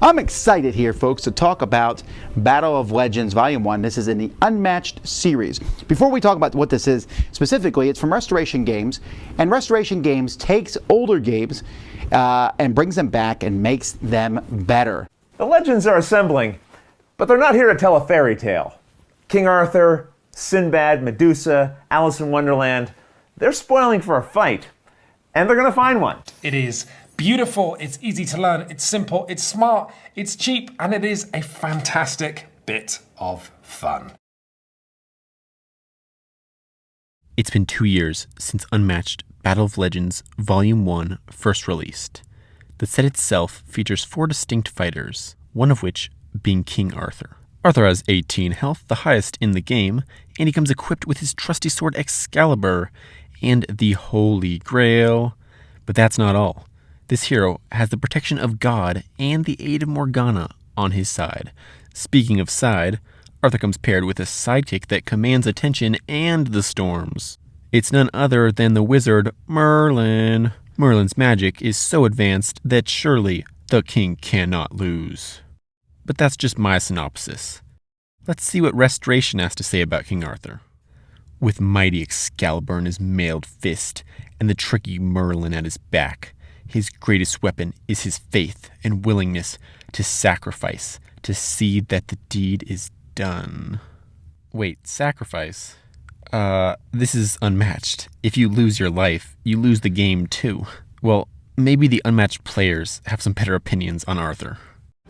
I'm excited here, folks, to talk about Battle of Legends Volume 1. This is in the Unmatched series. Before we talk about what this is specifically, it's from Restoration Games, and Restoration Games takes older games and brings them back and makes them better. The legends are assembling, but they're not here to tell a fairy tale. King Arthur, Sinbad, Medusa, Alice in Wonderland, they're spoiling for a fight, and they're gonna find one. It is beautiful, it's easy to learn, it's simple, it's smart, it's cheap, and it is a fantastic bit of fun. It's been 2 years since Unmatched Battle of Legends Volume 1 first released. The set itself features 4 distinct fighters, one of which being King Arthur. Arthur has 18 health, the highest in the game, and he comes equipped with his trusty sword Excalibur and the Holy Grail. But that's not all. This hero has the protection of God and the aid of Morgana on his side. Speaking of side, Arthur comes paired with a sidekick that commands attention and the storms. It's none other than the wizard Merlin. Merlin's magic is so advanced that surely the king cannot lose. But that's just my synopsis. Let's see what Restoration has to say about King Arthur. With mighty Excalibur in his mailed fist and the tricky Merlin at his back, his greatest weapon is his faith and willingness to sacrifice to see that the deed is done. Wait, sacrifice? This is Unmatched. If you lose your life, you lose the game too. Well, maybe the Unmatched players have some better opinions on Arthur.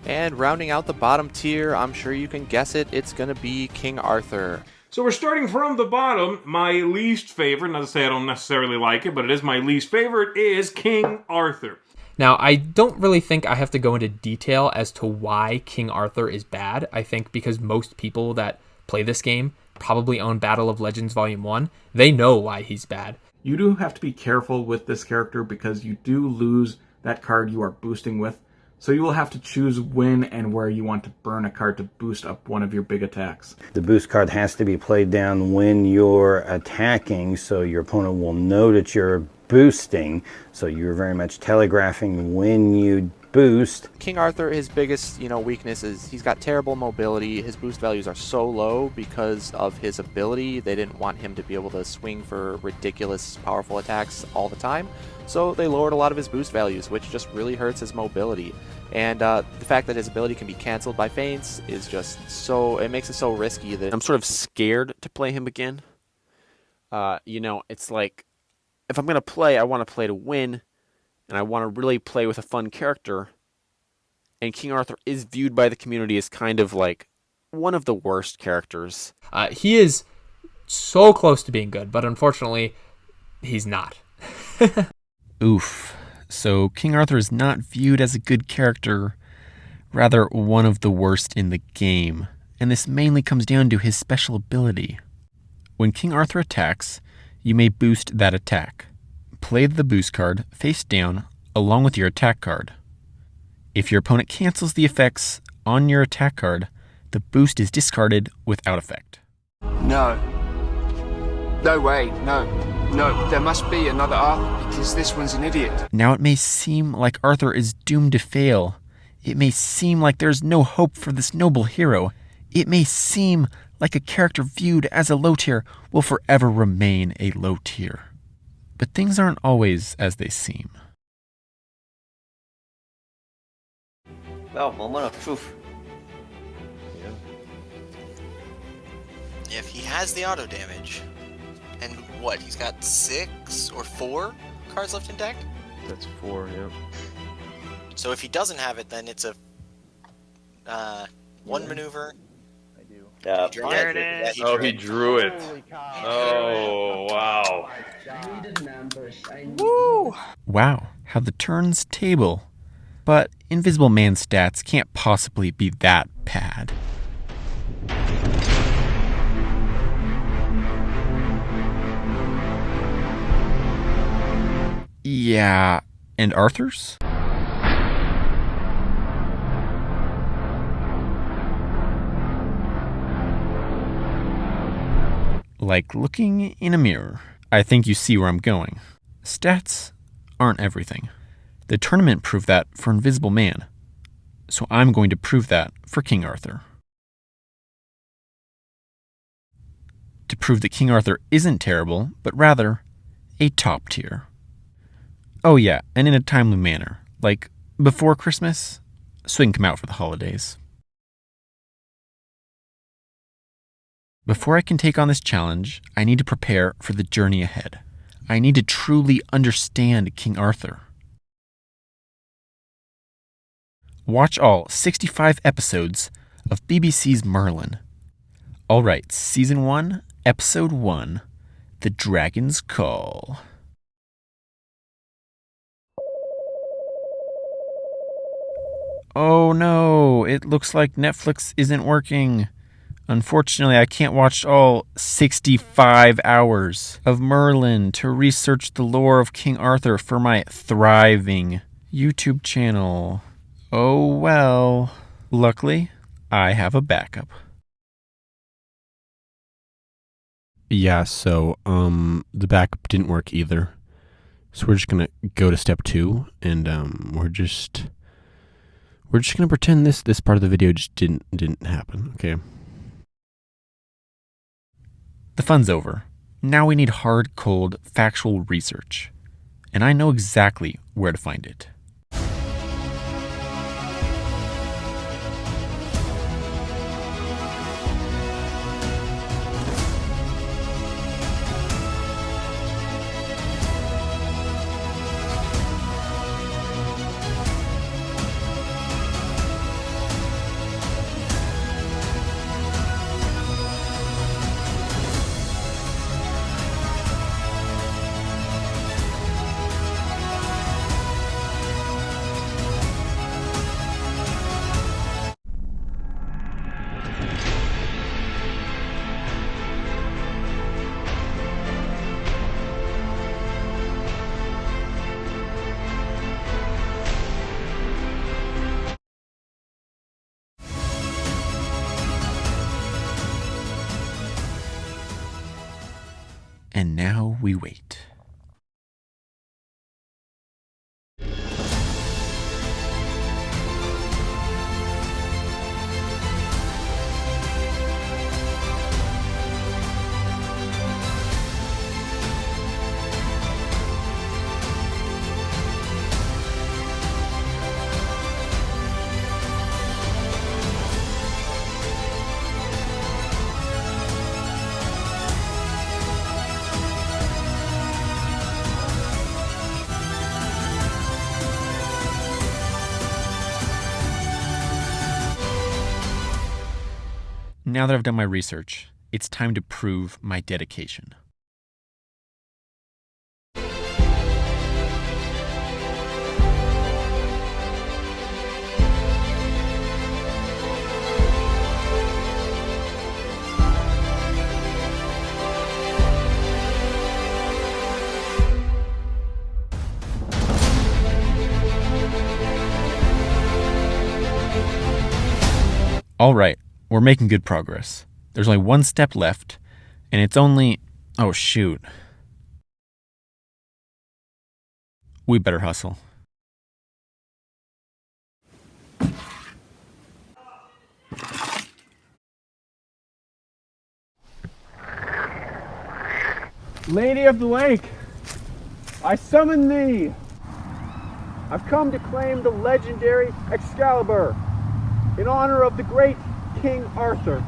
And rounding out the bottom tier, I'm sure you can guess it, it's going to be King Arthur. So we're starting from the bottom. My least favorite, not to say I don't necessarily like it, but it is my least favorite, is King Arthur. Now, I don't really think I have to go into detail as to why King Arthur is bad. I think because most people that play this game probably own Battle of Legends Volume 1, they know why he's bad. You do have to be careful with this character because you do lose that card you are boosting with. So you will have to choose when and where you want to burn a card to boost up one of your big attacks. The boost card has to be played down when you're attacking, so your opponent will know that you're boosting. So you're very much telegraphing when you boost. King Arthur, his biggest, weakness is he's got terrible mobility. His boost values are so low because of his ability. They didn't want him to be able to swing for ridiculous, powerful attacks all the time. So they lowered a lot of his boost values, which just really hurts his mobility. And the fact that his ability can be canceled by feints is just it makes it so risky that I'm sort of scared to play him again. It's like, if I'm going to play, I want to play to win, and I want to really play with a fun character. And King Arthur is viewed by the community as kind of like one of the worst characters. He is so close to being good, but unfortunately, he's not. Oof. So King Arthur is not viewed as a good character, rather one of the worst in the game. And this mainly comes down to his special ability. When King Arthur attacks, you may boost that attack. Play the boost card face down along with your attack card. If your opponent cancels the effects on your attack card, the boost is discarded without effect. No. No way, no. No, there must be another Arthur because this one's an idiot. Now it may seem like Arthur is doomed to fail. It may seem like there's no hope for this noble hero. It may seem like a character viewed as a low tier will forever remain a low tier. But things aren't always as they seem. Well, moment of truth. If he has the auto damage, and what, he's got 6 or 4 cards left in deck? That's 4, yeah. So if he doesn't have it, then it's a one maneuver. I do. There it is. He drew it. Oh, wow. Woo! Wow, how the turns table. But Invisible Man's stats can't possibly be that bad. Yeah, and Arthur's? Like looking in a mirror. I think you see where I'm going. Stats aren't everything. The tournament proved that for Invisible Man. so I'm going to prove that for King Arthur. To prove that King Arthur isn't terrible, but rather a top tier. Oh yeah, and in a timely manner, like before Christmas, so he can come out for the holidays. Before I can take on this challenge, I need to prepare for the journey ahead. I need to truly understand King Arthur. Watch all 65 episodes of BBC's Merlin. Alright, Season 1, Episode 1, The Dragon's Call. Oh no, it looks like Netflix isn't working. Unfortunately, I can't watch all 65 hours of Merlin to research the lore of King Arthur for my thriving YouTube channel. Oh well. Luckily, I have a backup. Yeah, so the backup didn't work either. So we're just gonna go to step 2, and we're just gonna pretend this part of the video just didn't happen. Okay. The fun's over. Now we need hard, cold, factual research. And I know exactly where to find it. And now we wait. Now that I've done my research, it's time to prove my dedication. All right. We're making good progress. There's only one step left, and it's only... Oh, shoot. We better hustle. Lady of the Lake, I summon thee! I've come to claim the legendary Excalibur in honor of the great King Arthur.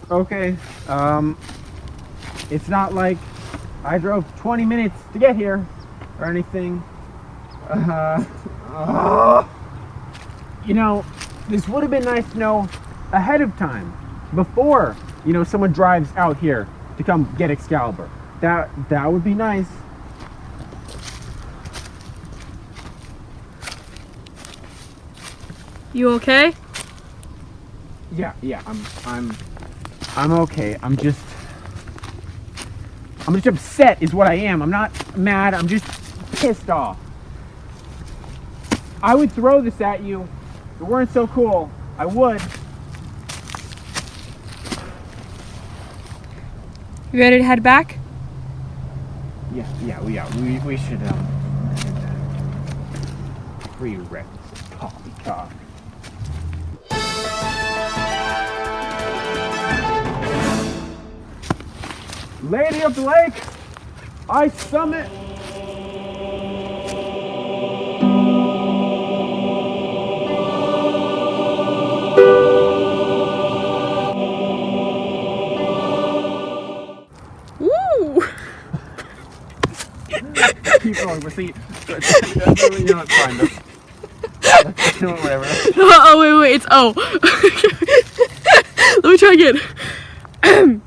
Okay, it's not like I drove 20 minutes to get here or anything. You know, this would have been nice to know ahead of time, before, you know, someone drives out here to come get Excalibur. That would be nice. You okay? Yeah, I'm okay. I'm just upset is what I am. I'm not mad, I'm just pissed off. I would throw this at you. If it weren't so cool, I would. You ready to head back? We should prerequisite poppycock. Lady of the Lake, I summon. Woo! Keep going, but see, you know, it's fine. Let's do it, whatever. Oh, wait, it's O. Let me try again.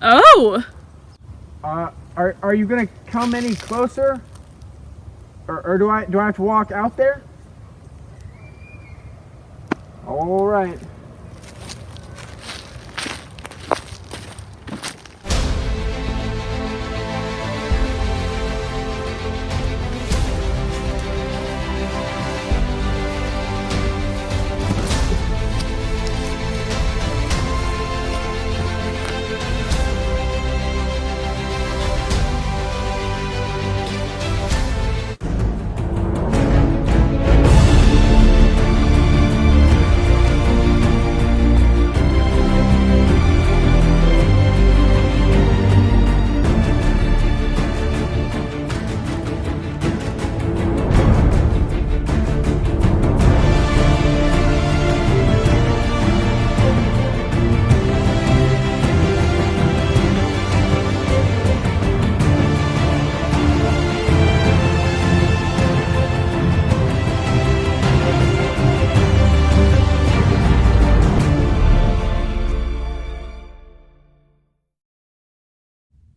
Oh! Are you gonna come any closer? Or do I have to walk out there? All right.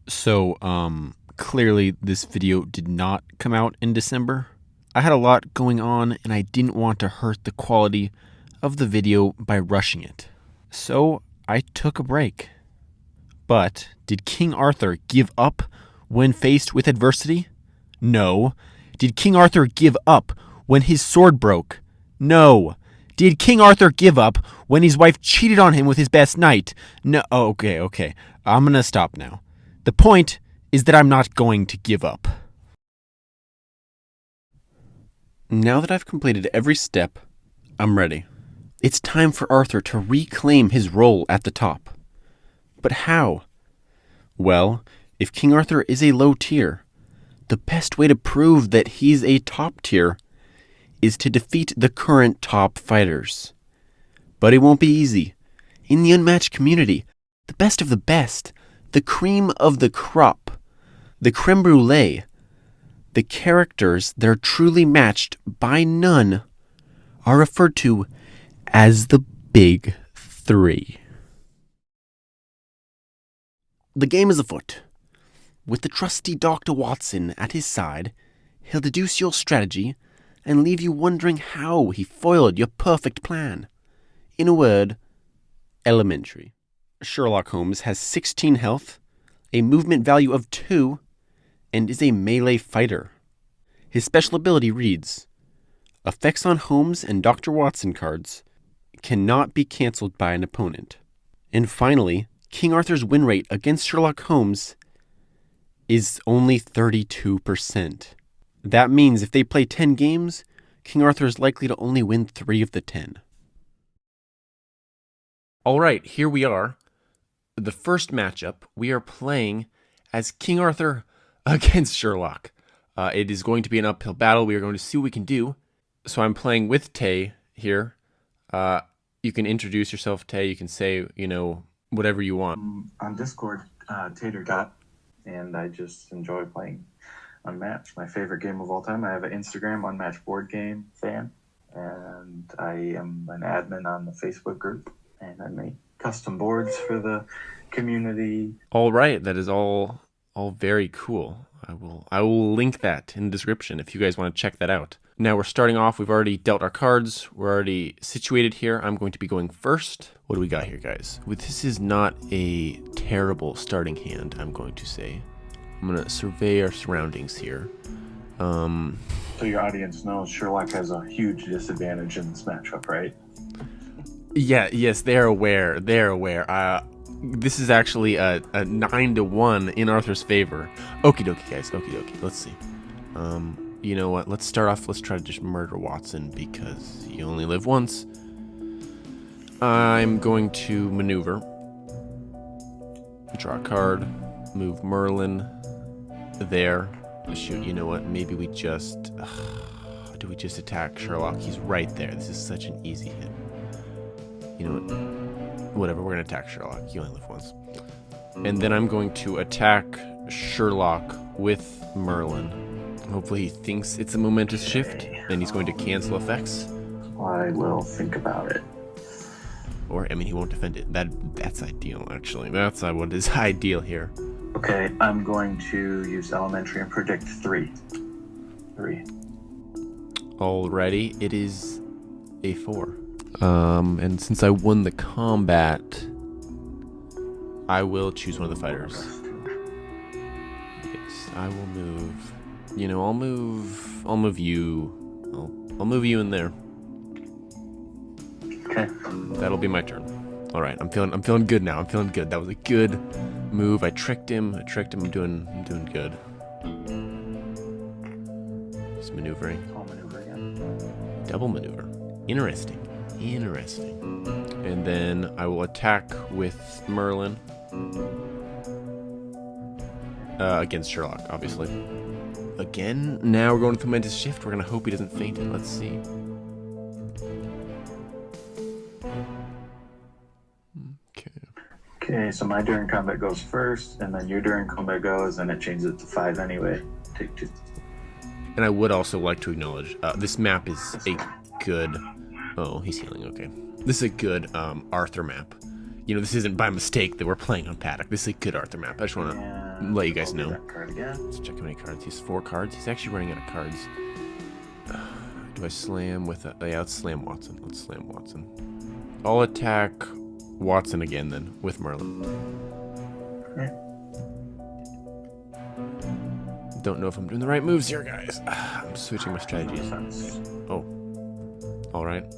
So, clearly this video did not come out in December. I had a lot going on and I didn't want to hurt the quality of the video by rushing it. So, I took a break. But did King Arthur give up when faced with adversity? No. Did King Arthur give up when his sword broke? No. Did King Arthur give up when his wife cheated on him with his best knight? No. Oh, okay. I'm gonna stop now. The point is that I'm not going to give up. Now that I've completed every step, I'm ready. It's time for Arthur to reclaim his role at the top. But how? Well, if King Arthur is a low tier, the best way to prove that he's a top tier is to defeat the current top fighters. But it won't be easy. In the Unmatched community, the best of the best, the cream of the crop, the creme brulee, the characters that are truly matched by none are referred to as the Big Three. The game is afoot. With the trusty Dr. Watson at his side, he'll deduce your strategy and leave you wondering how he foiled your perfect plan. In a word, elementary. Sherlock Holmes has 16 health, a movement value of 2, and is a melee fighter. His special ability reads, effects on Holmes and Dr. Watson cards cannot be cancelled by an opponent. And finally, King Arthur's win rate against Sherlock Holmes is only 32%. That means if they play 10 games, King Arthur is likely to only win 3 of the 10. All right, here we are. The first matchup, we are playing as King Arthur against Sherlock. It is going to be an uphill battle. We are going to see what we can do. So I'm playing with Tay here. You can introduce yourself, Tay. You can say, whatever you want. On Discord, Tater Got, and I just enjoy playing Unmatched, my favorite game of all time. I have an Instagram, Unmatched Board Game fan, and I am an admin on the Facebook group, and I make custom boards for the community. All right, that is all very cool. I will link that in the description if you guys want to check that out. Now we're starting off. We've already dealt our cards. We're already situated here. I'm going to be going first. What do we got here, guys? This is not a terrible starting hand, I'm going to say. I'm going to survey our surroundings here. So your audience knows Sherlock has a huge disadvantage in this matchup, right? Yeah, yes, they're aware. They're aware. This is actually a 9-1 in Arthur's favor. Okie dokie, guys. Okie dokie. Let's see. You know what? Let's start off. Let's try to just murder Watson because you only live once. I'm going to maneuver. Draw a card. Move Merlin. There. Shoot, you know what? Maybe we just... do we just attack Sherlock? He's right there. This is such an easy hit. You know what? Whatever, we're going to attack Sherlock. You only live once. And then I'm going to attack Sherlock with Merlin. Hopefully he thinks it's a momentous shift. Then he's going to cancel effects. I will think about it. Or, I mean, he won't defend it. That's ideal, actually. That's what is ideal here. Okay, I'm going to use elementary and predict 3. 3. Alrighty, it is a 4. And since I won the combat, I will choose one of the fighters. Yes, I will move. You know, I'll move you. I'll move you in there. Okay. That'll be my turn. All right, I'm feeling good now. I'm feeling good. That was a good move. I tricked him. I'm doing good. Just maneuvering. I'll maneuver again. Double maneuver. Interesting. And then I will attack with Merlin. Against Sherlock, obviously. Again, now we're going to momentous shift. We're going to hope he doesn't faint it. Let's see. Okay, so my during combat goes first, and then your during combat goes, and it changes it to 5 anyway. Take 2. And I would also like to acknowledge, this map is a good... Oh, he's healing, okay. This is a good Arthur map. You know, this isn't by mistake that we're playing on Paddock. This is a good Arthur map. I just want to let you guys know. Let's check how many cards. He has 4 cards. He's actually running out of cards. Do I slam with a... Yeah, let's slam Watson. Let's slam Watson. I'll attack Watson again then, with Merlin. Don't know if I'm doing the right moves here, guys. I'm switching my strategies. Oh. Alright.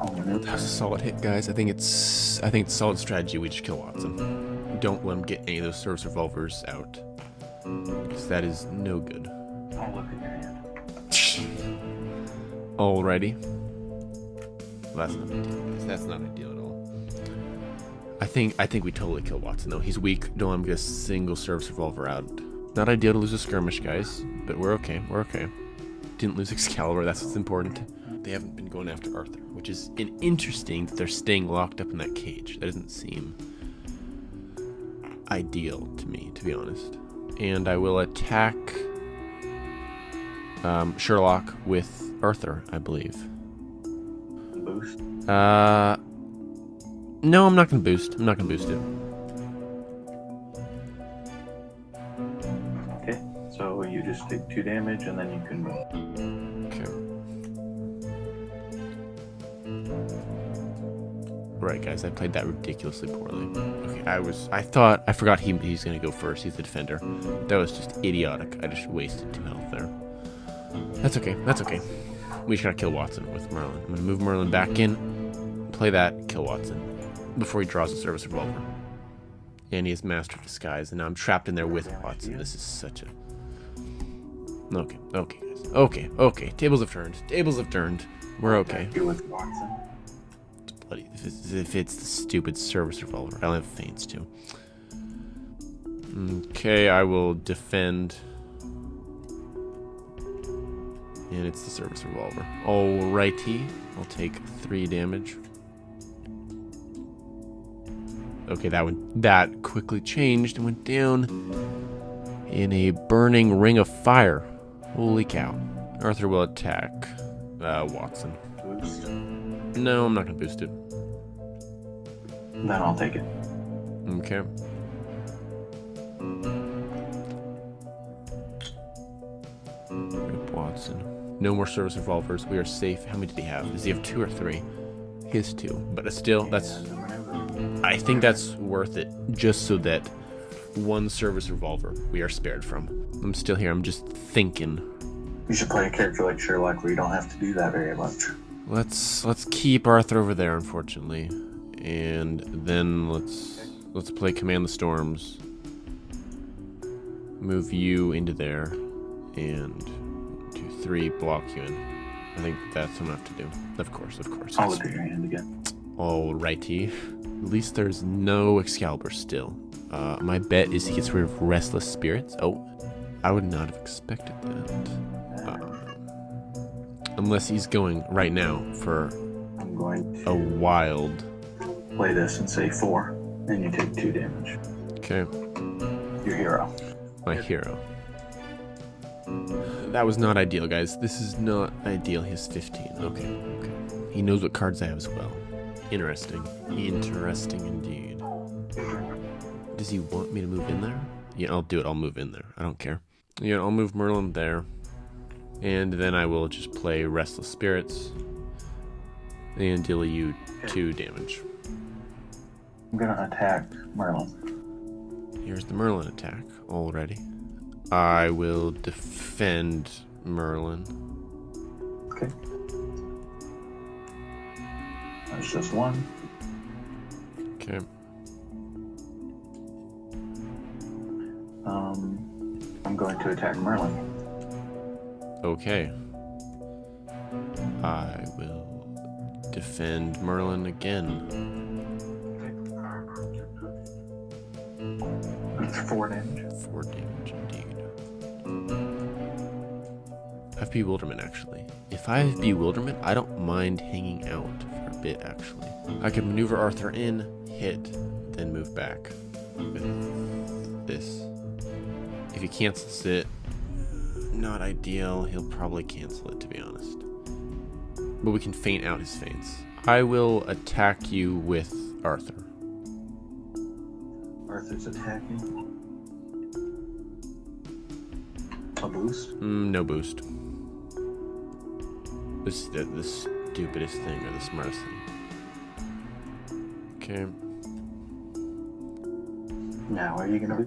That was a solid hit, guys. I think it's solid strategy. We just kill Watson. Don't let him get any of those service revolvers out, because that is no good. I'll look at your hand. Alrighty. Well, that's not ideal, guys. That's not ideal at all. I think we totally kill Watson though. He's weak. Don't let him get a single service revolver out. Not ideal to lose a skirmish, guys, but we're okay. We're okay. Didn't lose Excalibur. That's what's important. They haven't been going after Arthur, which is interesting that they're staying locked up in that cage. That doesn't seem ideal to me, to be honest. And I will attack Sherlock with Arthur, I believe. Boost? No, I'm not going to boost. I'm not going to boost it. Okay, so you just take 2 damage and then you can move. Okay. Right, guys, I played that ridiculously poorly. Okay, I forgot he's gonna go first. He's the defender. That was just idiotic. I just wasted 2 health there. That's okay. That's okay. We just gotta kill Watson with Merlin. I'm gonna move Merlin back in, play that, kill Watson before he draws a service revolver. And he has Master Disguise, and now I'm trapped in there with Watson. This is such a... Okay, guys. Okay. Tables have turned. We're okay. With Watson. Bloody, if it's the stupid service revolver. I'll have feints too. Okay, I will defend. And it's the service revolver. Alrighty. I'll take 3 damage. Okay, that quickly changed and went down in a burning ring of fire. Holy cow. Arthur will attack Watson. Boost. No, I'm not gonna boost it. Then I'll take it. Okay. No more service revolvers. We are safe. How many did he have? Does he have 2 or 3? He has 2. But still, that's... I think that's worth it. Just so that 1 service revolver we are spared from. I'm still here. I'm just thinking. You should play a character like Sherlock where you don't have to do that very much. Let's keep Arthur over there, unfortunately. And then let's play Command the Storms. Move you into there. And 1, 2, 3, block you in. I think that's what I'm gonna have to do. Of course. I'll look at your hand again. Alrighty. At least there's no Excalibur still. My bet is he gets rid of Restless Spirits. Oh, I would not have expected that. Unless he's going right now for I'm going a wild. Play this and say 4, and you take 2 damage. Okay. Your hero. My hero. That was not ideal, guys. This is not ideal. He has 15. Okay. He knows what cards I have as well. Interesting. Interesting indeed. Does he want me to move in there? Yeah, I'll do it. I'll move in there. I don't care. Yeah, I'll move Merlin there. And then I will just play Restless Spirits. And deal you 2 damage. I'm gonna attack Merlin. Here's the Merlin attack already. I will defend Merlin. Okay. That's just 1. Okay. I'm going to attack Merlin. Okay. I will defend Merlin again. That's 4 damage. 4 damage indeed. I have Bewilderment, actually. If I have Bewilderment, I don't mind hanging out for a bit, actually. I can maneuver Arthur in, hit, then move back with this. If he cancels it, not ideal. He'll probably cancel it, to be honest. But we can feint out his feints. I will attack you with Arthur. Arthur's attacking. A boost? No boost. This is the stupidest thing or the smartest thing. Okay. Now, are you gonna be?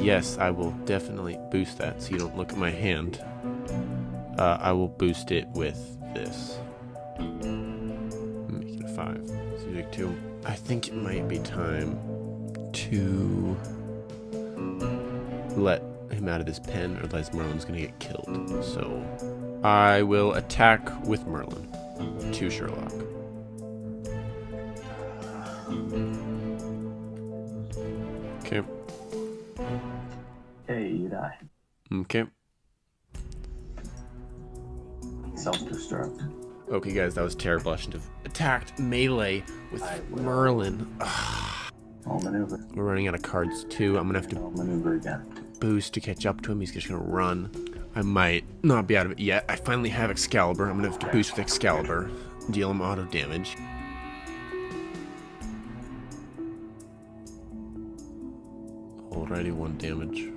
Yes, I will definitely boost that so you don't look at my hand. I will boost it with this. Make it a 5. So you take 2. I think it might be time to let him out of this pen, or otherwise Merlin's gonna get killed. So I will attack with Merlin to Sherlock. Okay. Hey, you die. Okay. Self-destruct. Okay, guys, that was terrible. I shouldn't have attacked melee with Merlin. I'll maneuver. We're running out of cards, too. I'm gonna have to maneuver again. Boost to catch up to him. He's just gonna run. I might not be out of it yet. I finally have Excalibur. I'm gonna have to boost with Excalibur. Deal him auto damage. Alrighty, 1 damage.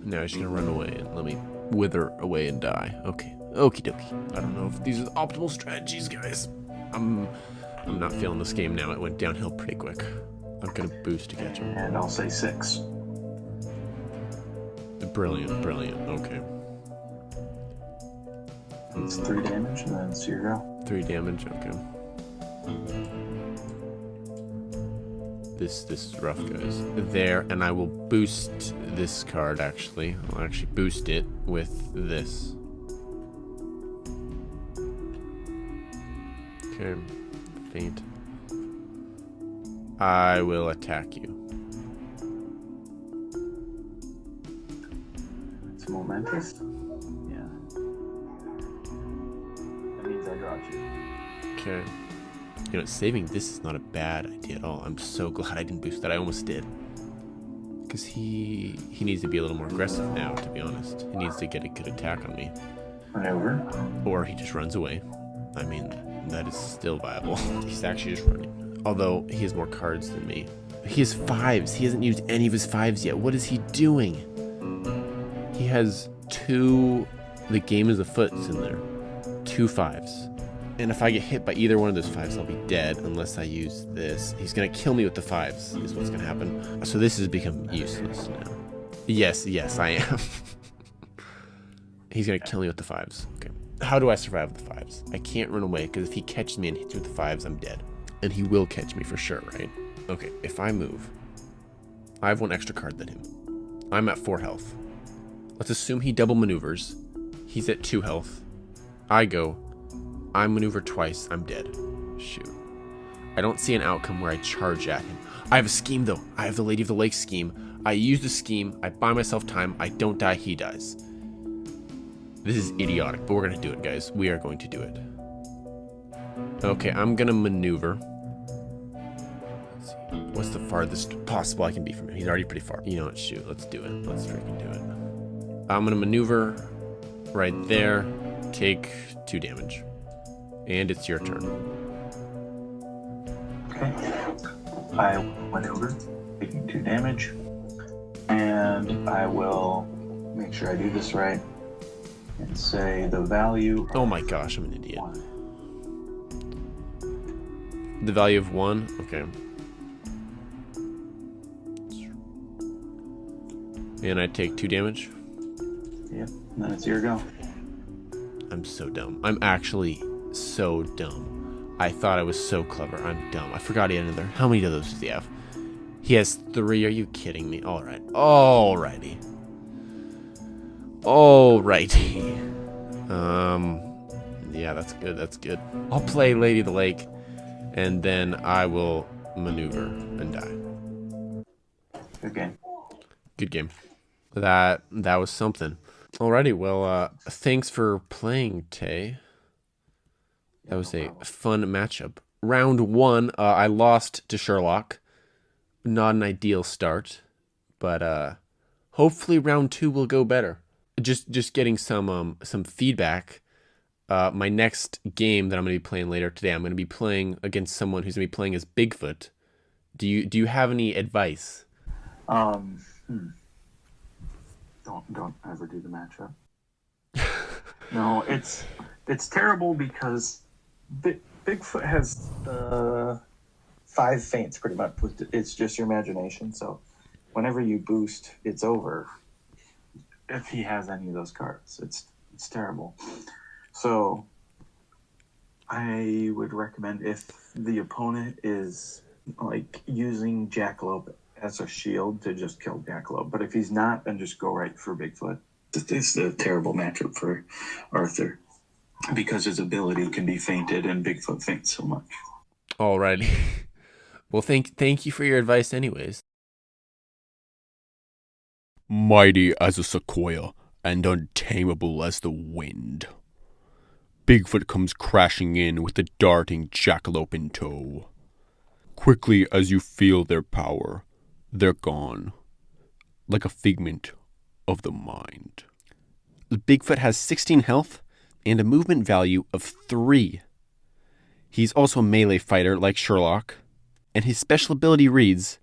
Now he's gonna run away and let me wither away and die. Okay. Okie dokie. I don't know if these are the optimal strategies, guys. I'm not feeling this game now. It went downhill pretty quick. I'm gonna boost to catch him. And I'll say 6. Brilliant, brilliant. Okay. It's 3 damage, and then 0. 3 damage. Okay. This is rough, guys. There, and I will boost this card. Actually, I'll actually boost it with this. Okay. Feint. I will attack you. It's momentous. Yeah. That means I dropped you. Okay. You know, saving this is not a bad idea at all. I'm so glad I didn't boost that. I almost did. Because he needs to be a little more aggressive now, to be honest. He needs to get a good attack on me. Maneuver. Or he just runs away. I mean, that is still viable. He's actually just running. Although, he has more cards than me. He has 5s. He hasn't used any of his 5s yet. What is he doing? He He has 2, the game is afoot's in there. 2 5s. And if I get hit by either one of those 5s, I'll be dead unless I use this. He's going to kill me with the 5s, is what's going to happen. So this has become useless now. Yes, I am. He's going to kill me with the 5s. Okay. How do I survive with the 5s? I can't run away, because if he catches me and hits me with the 5s, I'm dead. And he will catch me for sure, right? Okay, if I move, I have 1 extra card than him. I'm at 4 health. Let's assume he double maneuvers. He's at 2 health. I go. I maneuver twice. I'm dead. Shoot. I don't see an outcome where I charge at him. I have a scheme, though. I have the Lady of the Lake scheme. I use the scheme. I buy myself time. I don't die. He dies. This is idiotic, but we're going to do it, guys. We are going to do it. Okay, I'm going to maneuver. Let's see. What's the farthest possible I can be from him? He's already pretty far. You know what? Shoot. Let's do it. Let's freaking do it. I'm going to maneuver right there. Take 2 damage. And it's your turn. Okay. I maneuver, taking 2 damage. And I will make sure I do this right and say the value. Oh my gosh, I'm an idiot. 1. The value of 1? Okay. And I take 2 damage? Yep, and then it's your go. I'm so dumb. I'm actually so dumb. I thought I was so clever. I'm dumb. I forgot he had another. How many of those does he have? He has 3. Are you kidding me? Alright. Alrighty. Yeah, that's good. That's good. I'll play Lady of the Lake, and then I will maneuver and die. Good game. Good game. That was something. Alrighty, well, thanks for playing, Tay. That was a fun matchup. Round 1, I lost to Sherlock. Not an ideal start, but hopefully round 2 will go better. Just getting some feedback. My next game that I'm going to be playing later today, I'm going to be playing against someone who's going to be playing as Bigfoot. Do you have any advice? Don't ever do the matchup. No, it's terrible because Bigfoot has 5 feints pretty much. It's just your imagination. So whenever you boost, it's over. If he has any of those cards, it's terrible. So I would recommend, if the opponent is like using Jackalope as a shield, to just kill Jackalope. But if he's not, then just go right for Bigfoot. It's a terrible matchup for Arthur because his ability can be feinted and Bigfoot feints so much. Alrighty. Well, thank you for your advice anyways. Mighty as a sequoia and untamable as the wind, Bigfoot comes crashing in with the darting jackalope in tow. Quickly as you feel their power, they're gone, like a figment of the mind. Bigfoot has 16 health and a movement value of 3. He's also a melee fighter like Sherlock, and his special ability reads,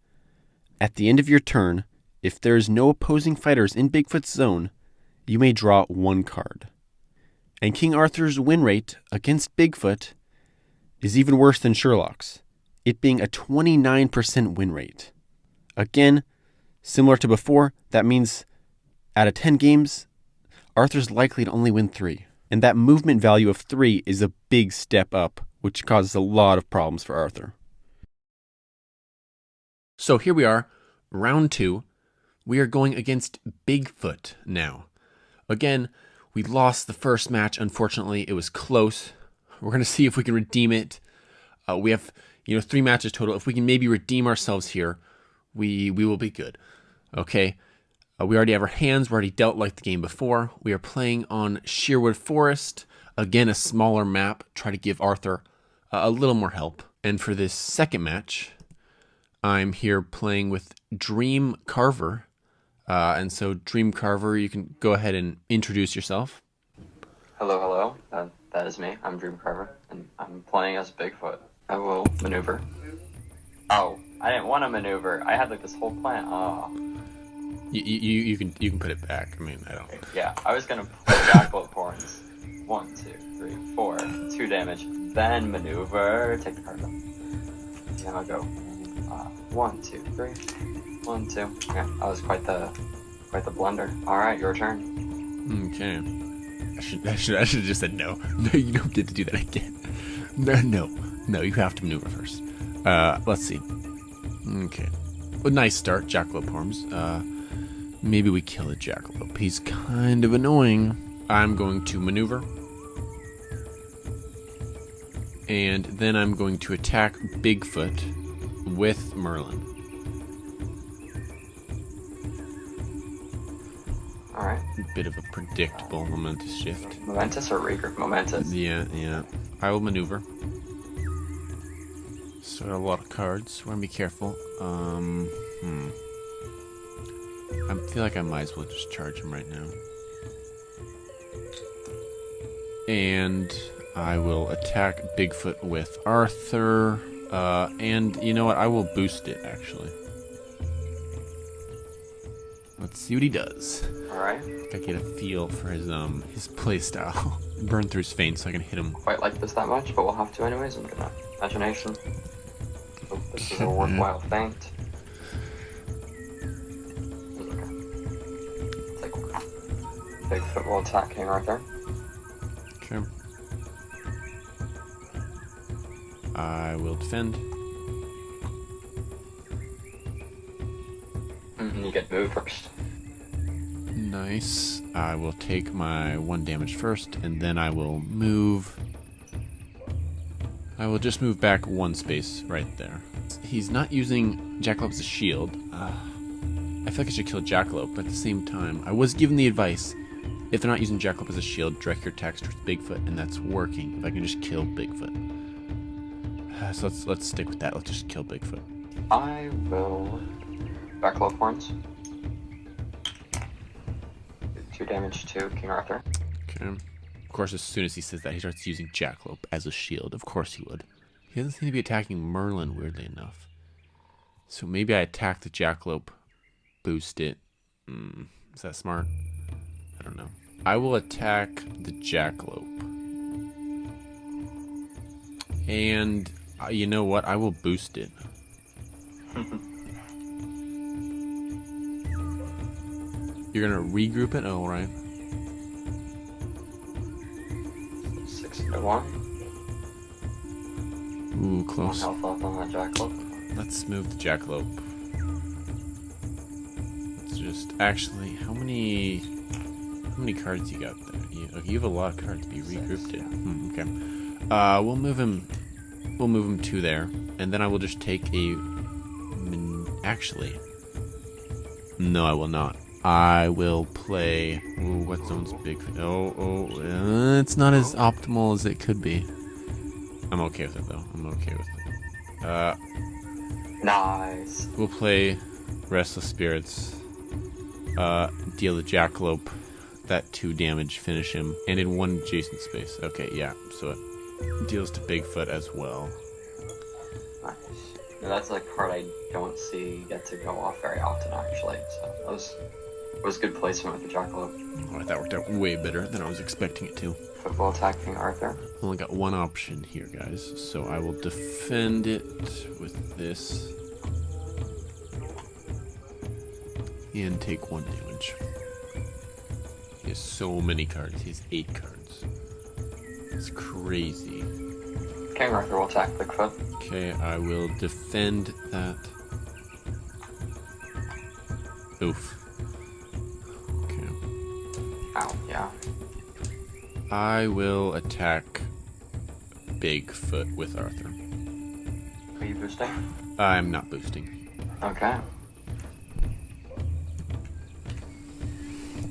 at the end of your turn, if there is no opposing fighters in Bigfoot's zone, you may draw 1 card. And King Arthur's win rate against Bigfoot is even worse than Sherlock's, it being a 29% win rate. Again, similar to before, that means out of 10 games, Arthur's likely to only win 3. And that movement value of 3 is a big step up, which causes a lot of problems for Arthur. So here we are, round 2. We are going against Bigfoot now. Again, we lost the first match. Unfortunately, it was close. We're going to see if we can redeem it. We have, 3 matches total. If we can maybe redeem ourselves here, we will be good. Okay. We already have our hands. We already dealt like the game before. We are playing on Sheerwood Forest. Again, a smaller map. Try to give Arthur a little more help. And for this second match, I'm here playing with Dream Carver. And so, Dream Carver, you can go ahead and introduce yourself. Hello. That is me. I'm Dream Carver, and I'm playing as Bigfoot. I will maneuver. Oh, I didn't want to maneuver. I had like this whole plan. Oh. You can put it back. I mean, I don't. Yeah, I was gonna play Jackalope Horns. 1, 2, 3, 4. 2 damage. Then maneuver. Take the card. Yeah, I'll go. 1, 2, 3. 1, 2. Yeah, that was quite the blunder. All right, your turn. Okay. I should have just said no. No, you don't get to do that again. No, you have to maneuver first. Let's see. Okay. A nice start, Jackalope Horns. Maybe we kill a Jackalope. He's kind of annoying. I'm going to maneuver. And then I'm going to attack Bigfoot with Merlin. Alright. Bit of a predictable momentous shift. Momentous or regroup? Momentous. Yeah. I will maneuver. So a lot of cards. We're gonna be careful. I feel like I might as well just charge him right now. And I will attack Bigfoot with Arthur. And you know what? I will boost it, actually. Let's see what he does. Alright. I get a feel for his playstyle. Burn through his feint so I can hit him. Quite like this that much, but we'll have to anyways. I'm gonna imagination. Hope this is a worthwhile feint. Take one. Bigfoot will attack King Arthur. Okay. I will defend. You get moved first. Nice. I will take my 1 damage first, and then I will move. I will just move back 1 space right there. He's not using Jackalope as a shield. I feel like I should kill Jackalope, but at the same time, I was given the advice, if they're not using Jackalope as a shield, direct your attacks towards Bigfoot, and that's working. If I can just kill Bigfoot. So let's stick with that. Let's just kill Bigfoot. I will Jackalope Horns. 2 damage to King Arthur. Okay. Of course, as soon as he says that, he starts using Jackalope as a shield. Of course he would. He doesn't seem to be attacking Merlin, weirdly enough. So maybe I attack the Jackalope, boost it. Is that smart? I don't know. I will attack the Jackalope. And you know what? I will boost it. You're gonna regroup it? Oh, right. 6 to 1. Ooh, close. 1 health off on that Jackalope. Let's move the Jackalope. Let's just actually, how many cards you got there? You have a lot of cards. You regrouped it. Okay. We'll move him to there, and then I will just take a. Actually, no, I will not. I will play. Ooh, what zone's big? It's not as optimal as it could be. I'm okay with it though. I'm okay with it. Nice. We'll play Restless Spirits. Deal the Jackalope that 2 damage, finish him, and in 1 adjacent space. Okay, yeah. So it deals to Bigfoot as well. Nice. Yeah, that's a card I don't see get to go off very often, actually. So that was good placement with the Jackalope. Oh, that worked out way better than I was expecting it to. Football attacking Arthur. Only got 1 option here, guys. So I will defend it with this. And take 1 damage. He has so many cards. He has 8 cards. It's crazy. King Arthur will attack Bigfoot. Okay, I will defend that. Oof. Okay. Ow, yeah. I will attack Bigfoot with Arthur. Are you boosting? I'm not boosting. Okay.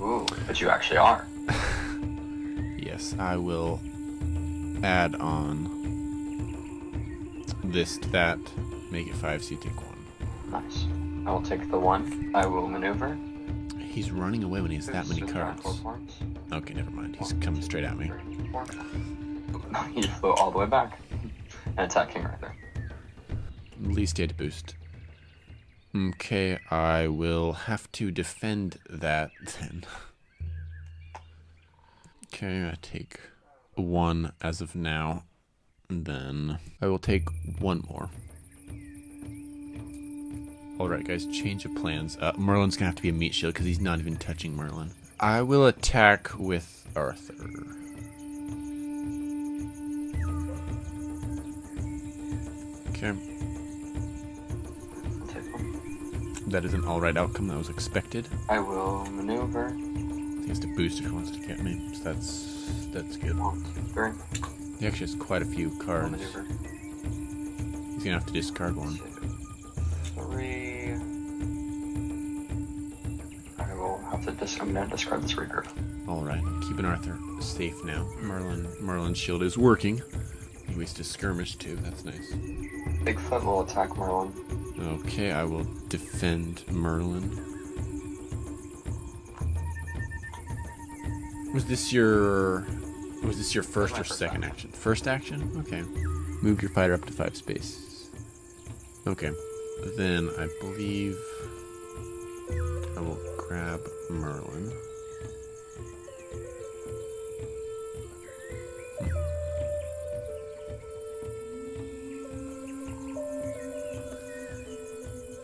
Ooh, but you actually are. Yes, I will add on this to that. Make it 5, so you take 1. Nice. I will take the 1. I will maneuver. He's running away when he has that many cards. Okay, never mind. He's coming straight at me. He flew all the way back and attack King Arthur. At least he had to boost. Okay, I will have to defend that then. Okay, I take 1 as of now. And then I will take 1 more. Alright guys, change of plans. Merlin's gonna have to be a meat shield because he's not even touching Merlin. I will attack with Arthur. Okay. That is an alright outcome. That was expected. I will maneuver. He has to boost if he wants to get me, so that's good. 1, 2, 3. He actually has quite a few cards. Maneuver. He's gonna have to discard 1. 3. I will have to I'm gonna discard this regroup. Alright, keeping Arthur safe now. Merlin's shield is working. He wasted a skirmish too, that's nice. Bigfoot will attack Merlin. Okay, I will defend Merlin. Was this your first or second action? First action? Okay. Move your fighter up to 5 spaces. Okay. Then I believe I will grab Merlin.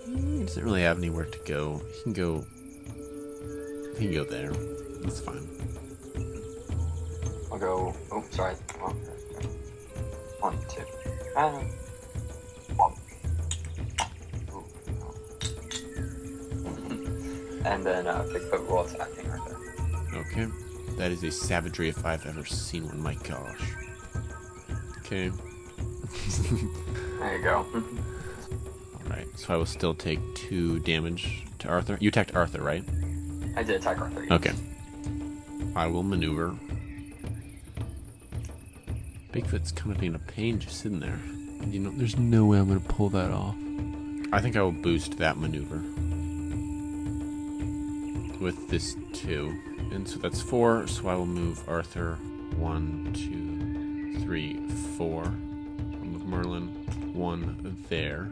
He doesn't really have anywhere to go. He can go there. That's fine. I'll go. Oh, sorry. 1, 2. And then Bigfoot will attack King Arthur. Okay. That is a savagery if I've ever seen one. My gosh. Okay. There you go. Alright, so I will still take 2 damage to Arthur. You attacked Arthur, right? I did attack Arthur. Yes. Okay. I will maneuver. Bigfoot's kind of being a pain just sitting there. You know, there's no way I'm going to pull that off. I think I will boost that maneuver with this 2. And so that's 4, so I will move Arthur 1, 2, 3, 4. I'll move Merlin 1 there.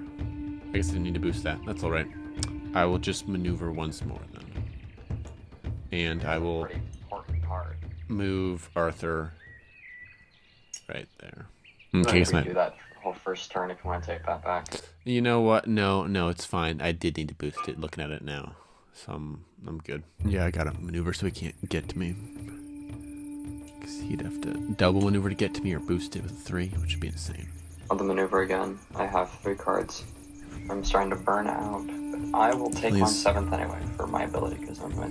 I guess I didn't need to boost that. That's alright. I will just maneuver once more then. And I will move Arthur right there. Okay, you can do that whole first turn if you want to take that back. You know what? No, it's fine. I did need to boost it looking at it now. So I'm good. Yeah, I gotta maneuver so he can't get to me. Because he'd have to double maneuver to get to me or boost it with 3, which would be insane. I'll maneuver again. I have 3 cards. I'm starting to burn out. But I will take my 7th anyway for my ability because I'm your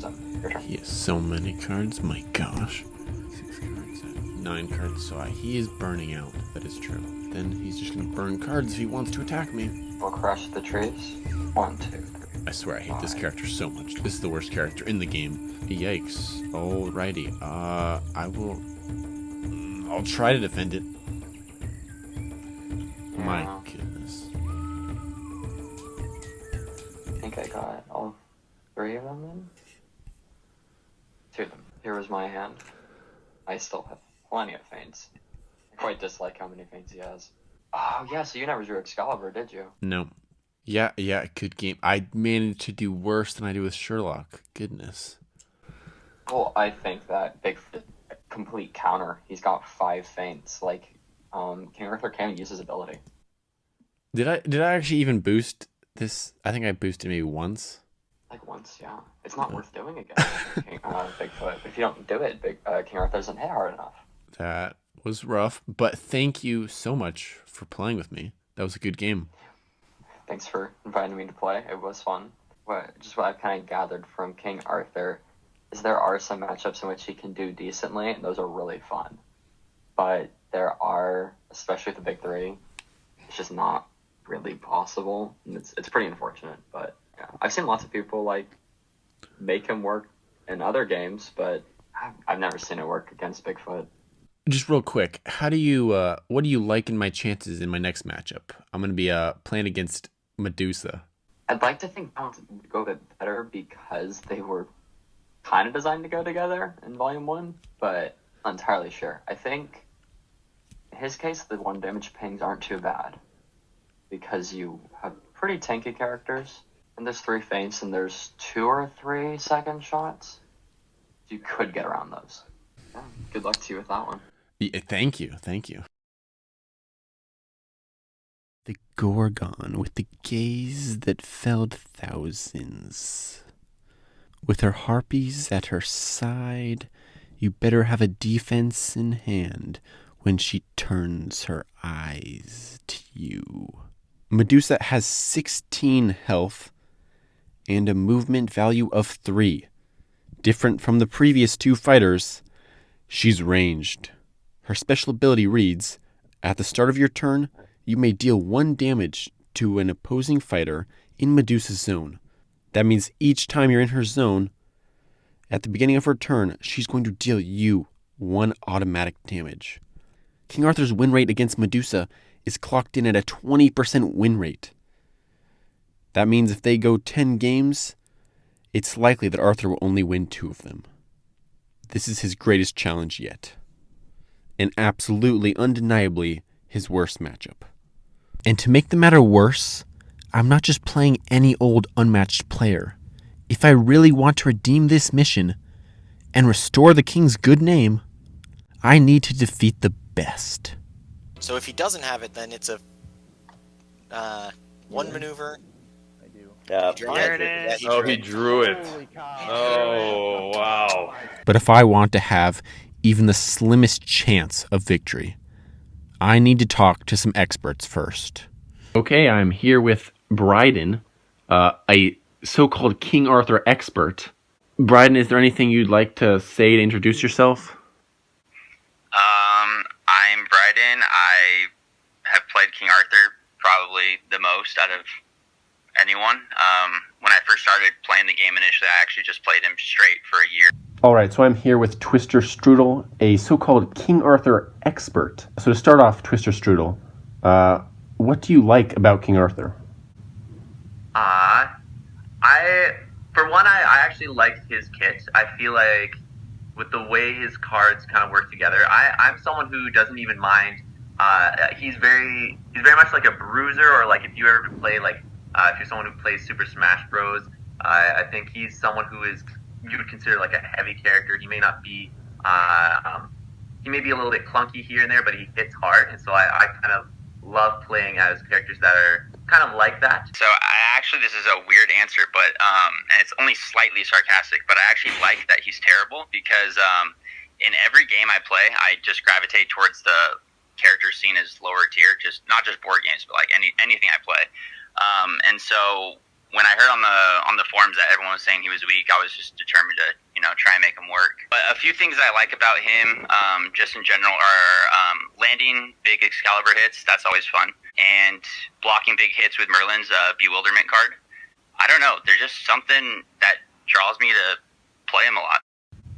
turn. He has so many cards. My gosh. 6 cards, 9 cards. So he is burning out. That is true. Then he's just gonna burn cards if he wants to attack me. I'll crush the trees. 1, 2, 3. I swear I hate this character so much. This is the worst character in the game. Yikes. Alrighty. I'll try to defend it. Yeah. My goodness. I think I got all 3 of them then? 2 of them. Here was my hand. I still have plenty of feints. I quite dislike how many feints he has. Oh yeah, so you never drew Excalibur, did you? No. Yeah, good game. I managed to do worse than I do with Sherlock. Goodness. Well, I think that Bigfoot complete counter. He's got 5 feints. Like, King Arthur can't use his ability. Did I actually even boost this? I think I boosted maybe once. Like once, yeah. It's not worth doing again, Bigfoot. If you don't do it, King Arthur doesn't hit hard enough. That was rough, but thank you so much for playing with me. That was a good game. Thanks for inviting me to play. It was fun. What I've kind of gathered from King Arthur is there are some matchups in which he can do decently, and those are really fun. But there are, especially with the big 3, it's just not really possible. And it's pretty unfortunate. But yeah, I've seen lots of people like make him work in other games, but I've never seen it work against Bigfoot. Just real quick, what do you like in my chances in my next matchup? I'm gonna be playing against Medusa. I'd like to think that would go a bit better because they were kind of designed to go together in Volume 1, but not entirely sure. I think in his case, the 1 damage pings aren't too bad because you have pretty tanky characters, And there's 3 feints, and there's 2 or 3 second shots. You could get around those. Yeah, good luck to you with that one. Yeah, thank you. The Gorgon with the gaze that felled thousands. With her harpies at her side, you better have a defense in hand when she turns her eyes to you. Medusa has 16 health and a movement value of 3. Different from the previous 2 fighters, she's ranged. Her special ability reads, at the start of your turn, you may deal 1 damage to an opposing fighter in Medusa's zone. That means each time you're in her zone, at the beginning of her turn, she's going to deal you 1 automatic damage. King Arthur's win rate against Medusa is clocked in at a 20% win rate. That means if they go 10 games, it's likely that Arthur will only win 2 of them. This is his greatest challenge yet. And absolutely, undeniably, his worst matchup. And to make the matter worse, I'm not just playing any old unmatched player. If I really want to redeem this mission and restore the king's good name, I need to defeat the best. So if he doesn't have it, then it's a 1 maneuver. I do. Yeah, There it is. Oh, he drew it. Oh, wow. But if I want to have even the slimmest chance of victory, I need to talk to some experts first. Okay, I'm here with Bryden, a so-called King Arthur expert. Bryden, is there anything you'd like to say to introduce yourself? I'm Bryden. I have played King Arthur probably the most out of anyone. When I first started playing the game initially, I actually just played him straight for a year. All right, so I'm here with TwisterStrudel, a so-called King Arthur expert. So to start off, TwisterStrudel, what do you like about King Arthur? I actually liked his kit. I feel like with the way his cards kind of work together, I'm someone who doesn't even mind. He's very much like a bruiser, or like if you ever play if you're someone who plays Super Smash Bros. I think he's someone who is you would consider like a heavy character. He may not be. He may be a little bit clunky here and there, but he hits hard, and so I kind of love playing as characters that are kind of like that. So this is a weird answer, but and it's only slightly sarcastic, but I actually like that he's terrible because in every game I play, I just gravitate towards the characters seen as lower tier, just not just board games, but like anything I play. And so when I heard on the forums that everyone was saying he was weak, I was just determined to try and make him work. But a few things that I like about him, just in general, are landing big Excalibur hits. That's always fun, and blocking big hits with Merlin's Bewilderment card. I don't know. There's just something that draws me to play him a lot.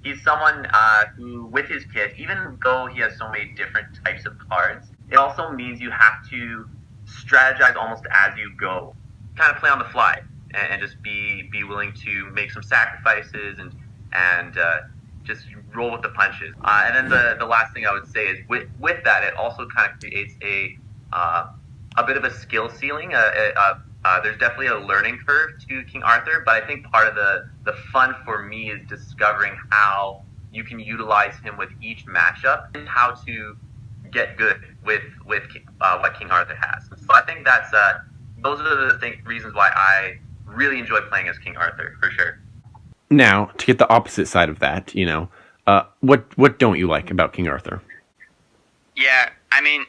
He's someone who, with his kit, even though he has so many different types of cards, it also means you have to strategize almost as you go. Kind of play on the fly and just be willing to make some sacrifices and just roll with the punches. And then the last thing I would say is with that, it also kind of creates a bit of a skill ceiling. There's definitely a learning curve to King Arthur, but I think part of the fun for me is discovering how you can utilize him with each matchup and how to get good with what King Arthur has. So I think those are the reasons why I really enjoy playing as King Arthur, for sure. Now, to get the opposite side of that, what don't you like about King Arthur? Yeah, I mean,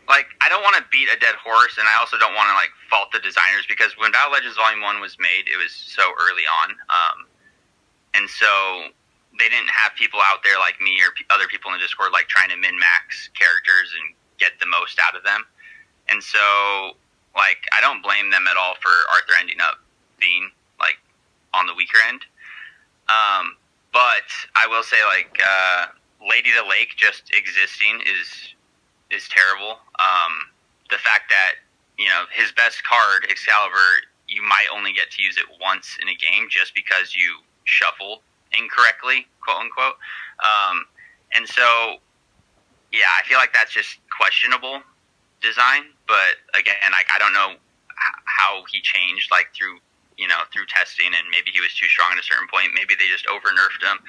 I don't want to beat a dead horse, and I also don't want to fault the designers, because when Battle Legends Volume 1 was made, it was so early on, and so they didn't have people out there like me or other people in the Discord trying to min-max characters and get the most out of them. And so I don't blame them at all for Arthur ending up being on the weaker end. But I will say Lady the Lake just existing is terrible. The fact that his best card, Excalibur, you might only get to use it once in a game just because you shuffle incorrectly, quote unquote. And so yeah, I feel like that's just questionable design. But again, I don't know how he changed through through testing, and maybe he was too strong at a certain point. Maybe they just over nerfed him.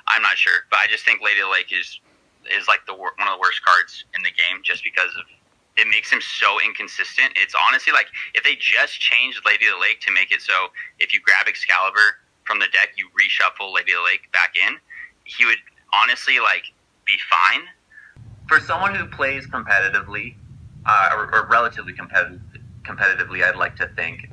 I'm not sure, but I just think Lady of the Lake is like one of the worst cards in the game, just because of it makes him so inconsistent. It's honestly like if they just changed Lady of the Lake to make it so if you grab Excalibur from the deck, you reshuffle Lady of the Lake back in, he would honestly like be fine. For someone who plays competitively, or relatively competitively, I'd like to think,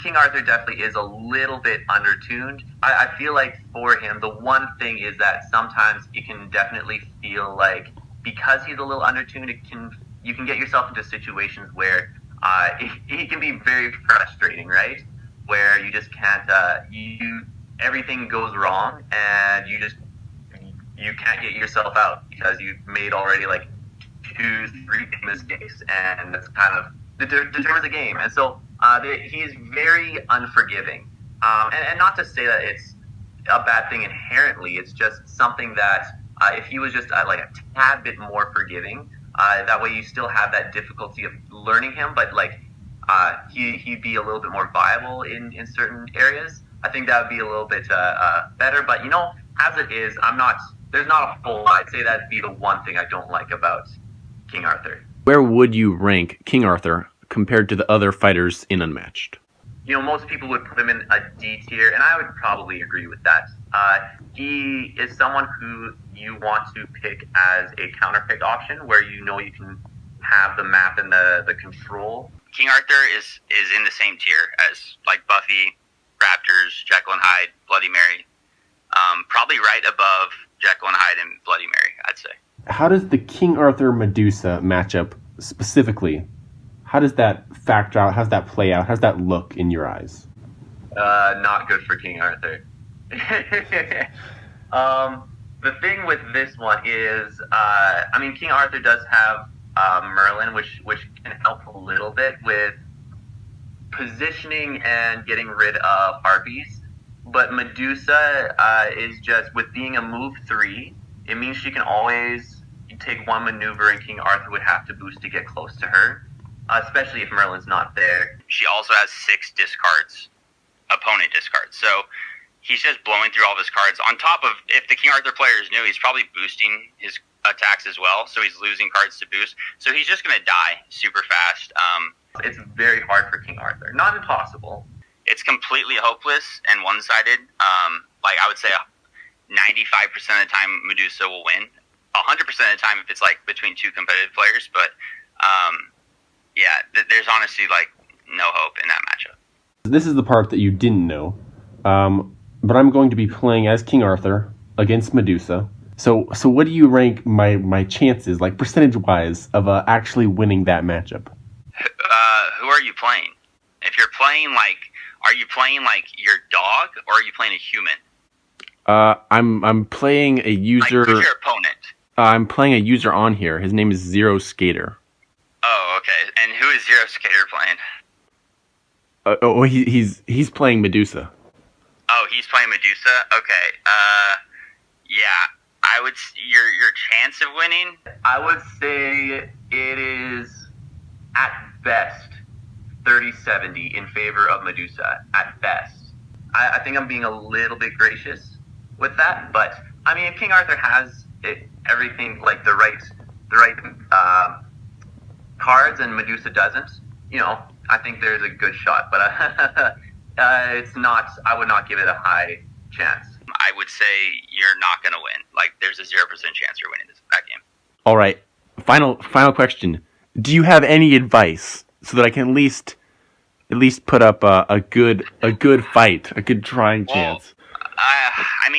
King Arthur definitely is a little bit undertuned. I feel like for him, the one thing is that sometimes it can definitely feel like because he's a little undertuned, you can get yourself into situations where it can be very frustrating, right? Where you just can't, everything goes wrong and you can't get yourself out because you've made already like 2-3 mistakes, and that's kind of determines the game. And so he's very unforgiving. And not to say that it's a bad thing inherently, it's just something that if he was just like a tad bit more forgiving, that way you still have that difficulty of learning him, but like he'd be a little bit more viable in certain areas. I think that would be a little bit better. But as it is, there's not a whole lot. I'd say that'd be the one thing I don't like about King Arthur. Where would you rank King Arthur compared to the other fighters in Unmatched? Most people would put him in a D tier, and I would probably agree with that. He is someone who you want to pick as a counterpick option, where you can have the map and the control. King Arthur is in the same tier as like Buffy, Raptors, Jekyll and Hyde, Bloody Mary. Probably right above Jekyll and Hyde and Bloody Mary, I'd say. How does the King Arthur Medusa matchup specifically, how does that factor out? How does that play out? How does that look in your eyes? Not good for King Arthur. The thing with this one is, King Arthur does have Merlin, which can help a little bit with positioning and getting rid of harpies. But Medusa is just, with being a move 3, it means she can always take one maneuver, and King Arthur would have to boost to get close to her, especially if Merlin's not there. She also has 6 discards, opponent discards. So he's just blowing through all of his cards. On top of, if the King Arthur player is new, he's probably boosting his attacks as well, so he's losing cards to boost. So he's just going to die super fast. It's very hard for King Arthur. Not impossible. It's completely hopeless and one-sided. I would say 95% of the time Medusa will win. 100% of the time if it's like between 2 competitive players. But there's honestly like no hope in that matchup. This is the part that you didn't know, but I'm going to be playing as King Arthur against Medusa. So what do you rank my chances, like percentage-wise, of actually winning that matchup? Who are you playing? If you're playing are you playing like your dog, or are you playing a human? I'm playing a user. Who's your opponent? I'm playing a user on here. His name is Zero Skater. Oh, okay. And who is Zero Skater playing? He's playing Medusa. Oh, he's playing Medusa. Okay. I would your chance of winning. I would say it is at best 30-70 in favor of Medusa. At best, I think I'm being a little bit gracious with that, but if King Arthur has everything like the right cards and Medusa doesn't, I think there's a good shot, but it's not. I would not give it a high chance. I would say you're not going to win. Like, there's a 0% chance you're winning that game. All right. Final question. Do you have any advice so that I can at least put up a good fight, a good trying chance?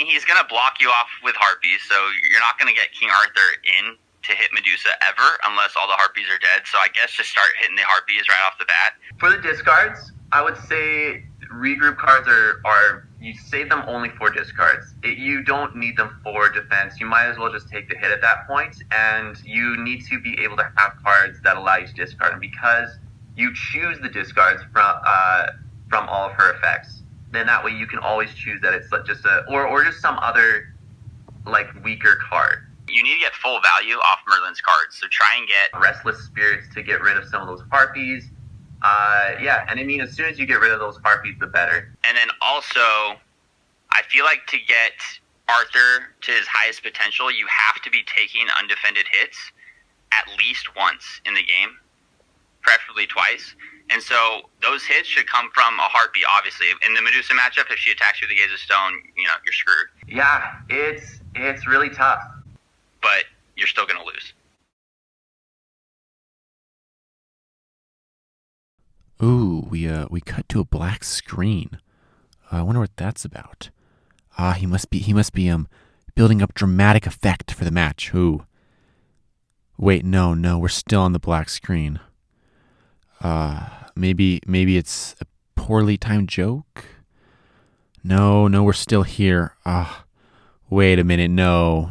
He's going to block you off with harpies, so you're not going to get King Arthur in to hit Medusa ever unless all the harpies are dead. So I guess just start hitting the harpies right off the bat. For the discards, I would say regroup cards are you save them only for discards. You don't need them for defense. You might as well just take the hit at that point, and you need to be able to have cards that allow you to discard. And because you choose the discards from all of her effects, then that way you can always choose that it's just or just some other like weaker card. You need to get full value off Merlin's cards, so try and get Restless Spirits to get rid of some of those harpies. Yeah, and I mean, as soon as you get rid of those harpies, the better. And then also, I feel like to get Arthur to his highest potential, you have to be taking undefended hits at least once in the game, preferably twice. And so those hits should come from a harpy, obviously. In the Medusa matchup, if she attacks you with the Gaze of Stone, you're screwed. Yeah, it's really tough. But you're still going to lose. Ooh, we cut to a black screen. I wonder what that's about. He must be building up dramatic effect for the match. Ooh. Wait, no, we're still on the black screen. Maybe it's a poorly timed joke? No, we're still here. Wait a minute, no.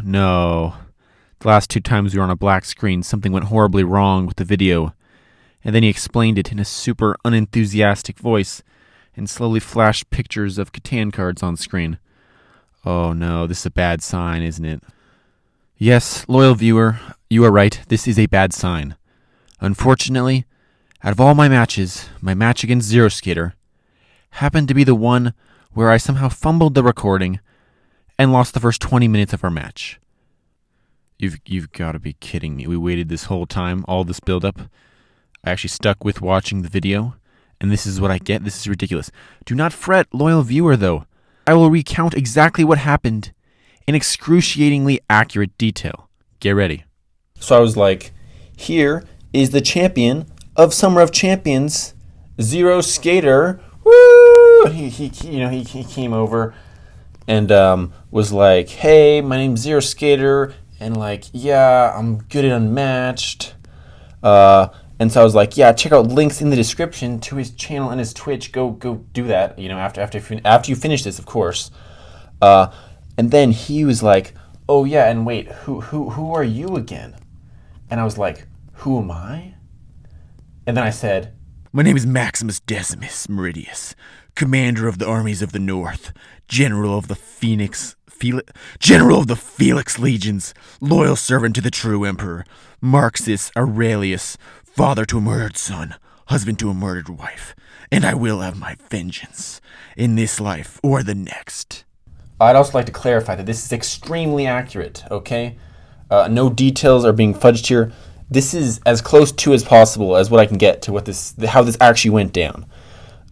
The last 2 times we were on a black screen, something went horribly wrong with the video. And then he explained it in a super unenthusiastic voice and slowly flashed pictures of Catan cards on screen. Oh no, this is a bad sign, isn't it? Yes, loyal viewer, you are right, this is a bad sign. Unfortunately, out of all my matches, my match against Zero Skater happened to be the one where I somehow fumbled the recording and lost the first 20 minutes of our match. You've got to be kidding me. We waited this whole time, all this build-up. I actually stuck with watching the video, and this is what I get. This is ridiculous. Do not fret, loyal viewer, though. I will recount exactly what happened in excruciatingly accurate detail. Get ready. So I was like, here is the champion of Summer of Champions, Zero Skater. Woo! He came over and was like, hey, my name's Zero Skater, and like, yeah, I'm good at Unmatched. And so I was like, yeah, check out links in the description to his channel and his Twitch. Go do that. After you finish this, of course. And then he was like, oh yeah, and wait, who are you again? And I was like, who am I? And then I said, my name is Maximus Decimus Meridius, commander of the armies of the North, general of the Felix legions, loyal servant to the true emperor, Marxus Aurelius, father to a murdered son, husband to a murdered wife, and I will have my vengeance in this life or the next. I'd also like to clarify that this is extremely accurate, okay? No details are being fudged here. This is as close to as possible as what I can get to how this actually went down,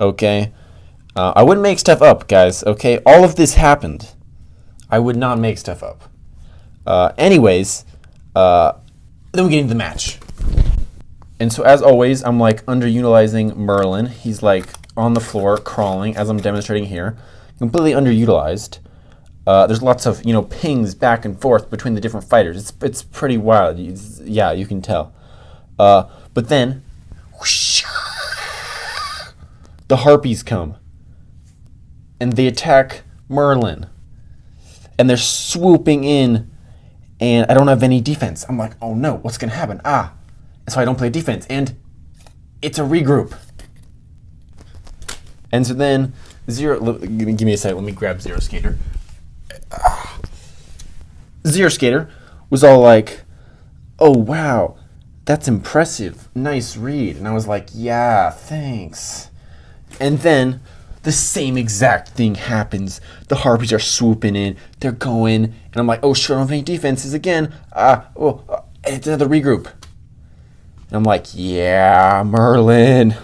okay? I wouldn't make stuff up, guys, okay? All of this happened. I would not make stuff up. Anyways, then we get into the match. And so as always, I'm like underutilizing Merlin. He's like on the floor crawling as I'm demonstrating here. Completely underutilized. There's lots of, pings back and forth between the different fighters. It's pretty wild. Yeah, you can tell. But then, whoosh, the harpies come. And they attack Merlin. And they're swooping in. And I don't have any defense. I'm like, oh no, what's going to happen? And so I don't play defense. And it's a regroup. And so then, give me a second. Let me grab Zero Skater. Zero Skater was all like, oh wow, that's impressive, nice read. And I was like, yeah, thanks. And then the same exact thing happens. The harpies are swooping in, they're going, and I'm like, oh sure, I don't have any defenses again. It's another regroup. And I'm like, yeah, Merlin.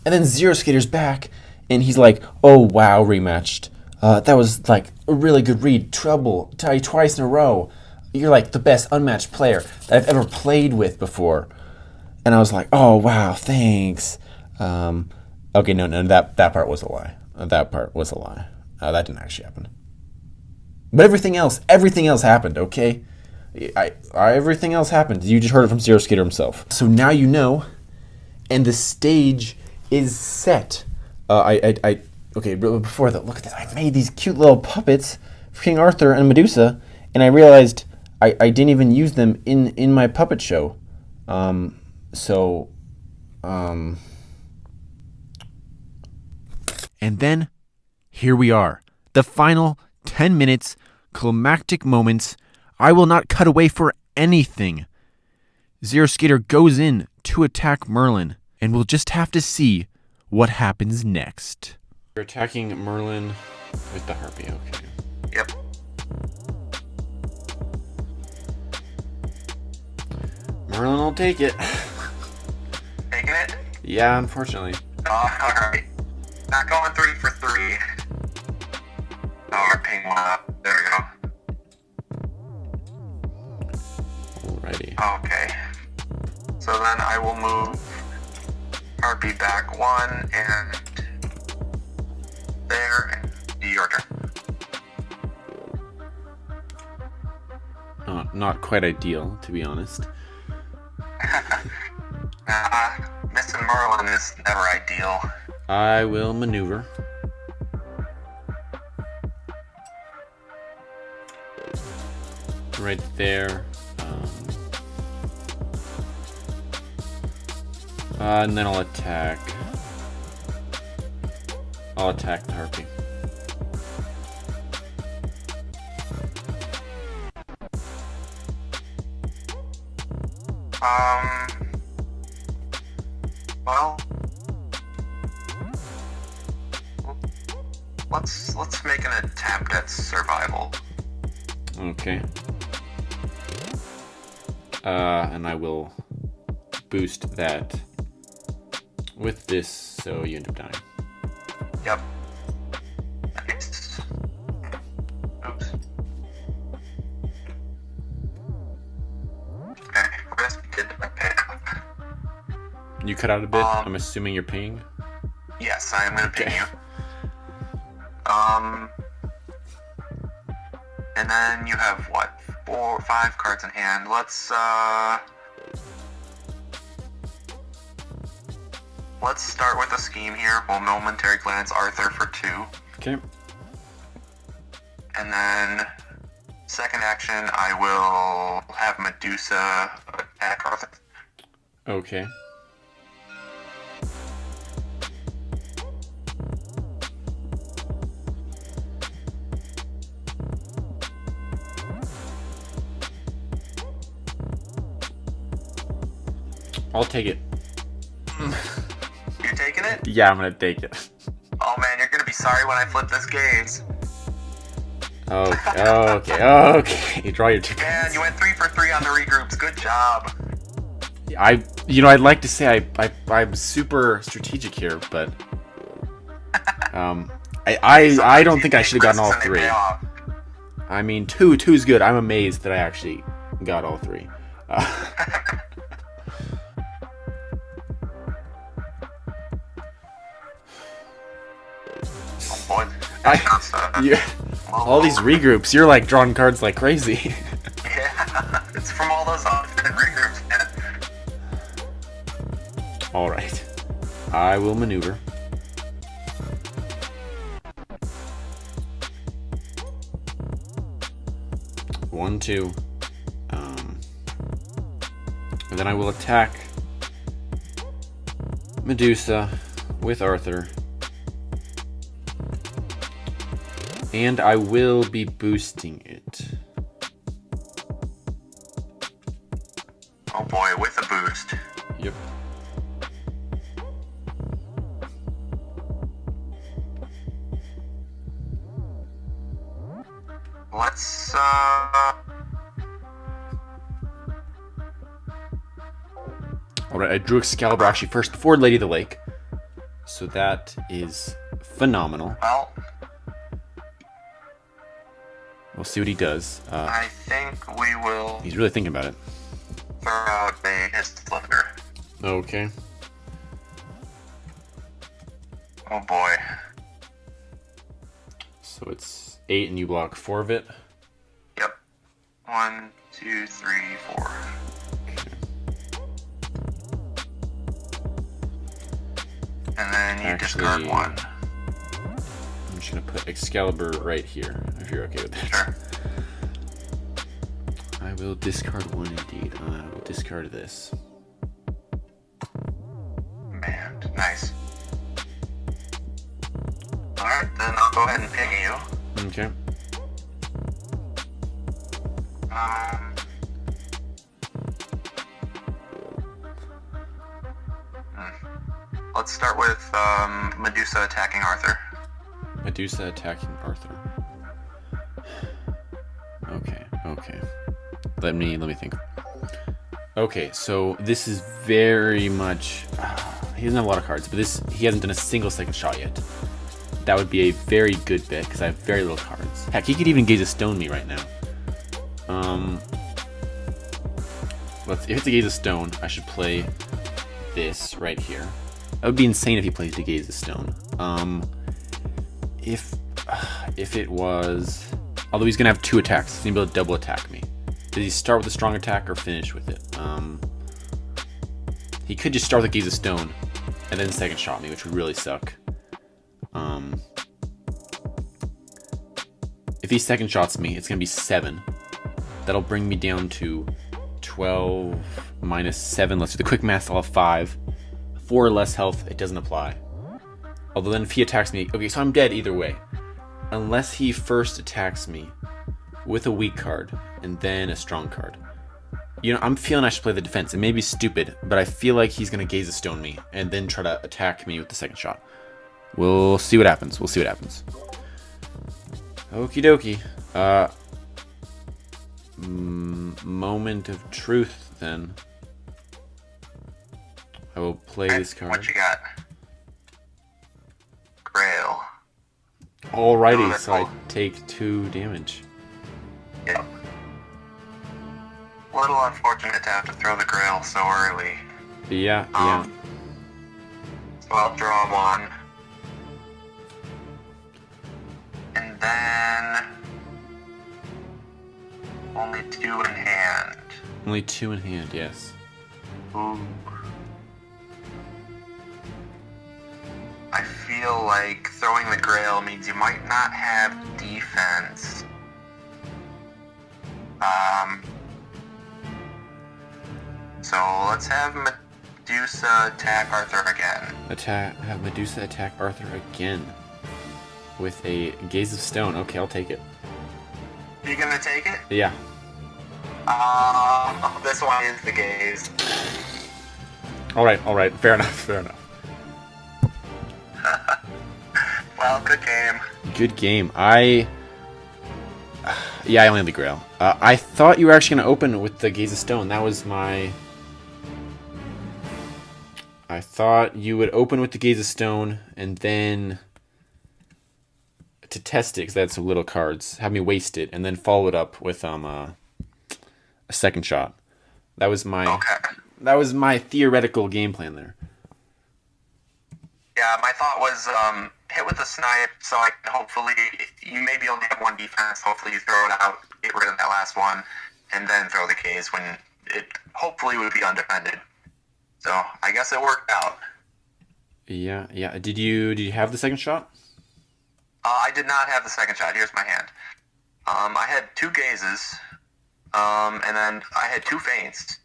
And then Zero Skater's back, and he's like, oh wow, rematched. That was like a really good read. Trouble, tie twice in a row. You're like the best unmatched player that I've ever played with before. And I was like, oh wow, thanks. Okay, no, that part was a lie. That part was a lie. That didn't actually happen. But everything else happened, okay? Everything else happened. You just heard it from Zero Skater himself. So now you know, and the stage is set. Okay, but before that, look at this. I made these cute little puppets for King Arthur and Medusa, and I realized I didn't even use them in my puppet show. And then, here we are. The final 10 minutes, climactic moments. I will not cut away for anything. Zero Skater goes in to attack Merlin, and we'll just have to see what happens next. You're attacking Merlin with the Harpy, okay. Yep. Merlin will take it. Taking it? Yeah, unfortunately. Oh, alright. Not going 3 for 3. Oh, we're ping one up. There we go. Alrighty. Okay. So then I will move Harpy back 1 and there, and your turn. Not quite ideal, to be honest. Missing Merlin is never ideal. I will maneuver. Right there. And then I'll attack. I'll attack the Harpy. Well, let's make an attempt at survival. Okay. And I will boost that with this, so you end up dying. Yep. Nice. Oops. Okay, rest did the pickup. You cut out a bit. I'm assuming you're pinging. Yes, I am gonna ping you. And then you have what? 4 or 5 cards in hand. Let's start with a scheme here. We'll momentary glance Arthur for 2. Okay. And then second action, I will have Medusa attack Arthur. Okay. I'll take it. You're taking it? Yeah, I'm gonna take it. Oh man, you're gonna be sorry when I flip this gaze. Okay. Draw your 2 cards. Man, you went 3 for 3 on the regroups. Good job. I'd like to say I'm super strategic here, but I don't think I should have gotten all 3. I mean, 2's good. I'm amazed that I actually got all 3. All these regroups, you're like drawing cards like crazy. Yeah, it's from all those alternate regroups, man. Alright. I will maneuver. One, 2. And then I will attack Medusa with Arthur. And I will be boosting it. Oh boy, with a boost. Yep. Let's, Alright, I drew Excalibur actually first before Lady of the Lake. So that is phenomenal. Well, we'll see what he does. I think we will He's really thinking about it. throw out his thunder. Okay. Oh boy. So it's 8 and you block 4 of it. Yep. 1, 2, 3, 4. And then you discard 1. I'm just gonna put Excalibur right here, if you're okay with that. Sure. I will discard 1 indeed. I will discard this. Man, nice. Alright, then I'll go ahead and ping you. Okay. Let's start with Medusa attacking Arthur. Medusa attacking Arthur. Okay. Let me think. Okay, so this is very much... he doesn't have a lot of cards, but he hasn't done a single second shot yet. That would be a very good bet, because I have very little cards. Heck, he could even Gaze of Stone me right now. If it's a Gaze of Stone, I should play this right here. That would be insane if he plays the Gaze of Stone. If it was... Although he's going to have 2 attacks. He's going to be able to double attack me. Does he start with a strong attack or finish with it? He could just start with a Gaze of Stone and then second shot me, which would really suck. If he second shots me, it's going to be 7. That'll bring me down to 12 minus 7. Let's do the quick math. I'll have 5. 4 less health. It doesn't apply. Although then if he attacks me... Okay, so I'm dead either way. Unless he first attacks me with a weak card and then a strong card. You know, I'm feeling I should play the defense. It may be stupid, but I feel like he's going to Gaze of Stone me and then try to attack me with the second shot. We'll see what happens. Okie dokie. Moment of truth, then. I will play this card. What you got? Grail. Alrighty, so I take 2 damage. Yep. A little unfortunate to have to throw the Grail so early. Yeah. So I'll draw 1. And then... only 2 in hand. Only 2 in hand, yes. Ooh. I feel like throwing the Grail means you might not have defense. So let's have Medusa attack Arthur again. Have Medusa attack Arthur again. With a Gaze of Stone. Okay, I'll take it. You gonna take it? Yeah. This one is the Gaze. Alright. Fair enough. Well, good game. Good game. I only have the Grail. I thought you were actually going to open with the Gaze of Stone. That was my... I thought you would open with the Gaze of Stone and then... to test it, because that's some little cards. Have me waste it, and then follow it up with a second shot. That was my... That was my theoretical game plan there. Yeah, my thought was hit with the snipe, so I can hopefully, you maybe only have 1 defense, hopefully you throw it out, get rid of that last one, and then throw the Gaze when it hopefully would be undefended. So I guess it worked out. Yeah. Did you have the second shot? I did not have the second shot. Here's my hand. I had 2 Gazes, and then I had 2 feints.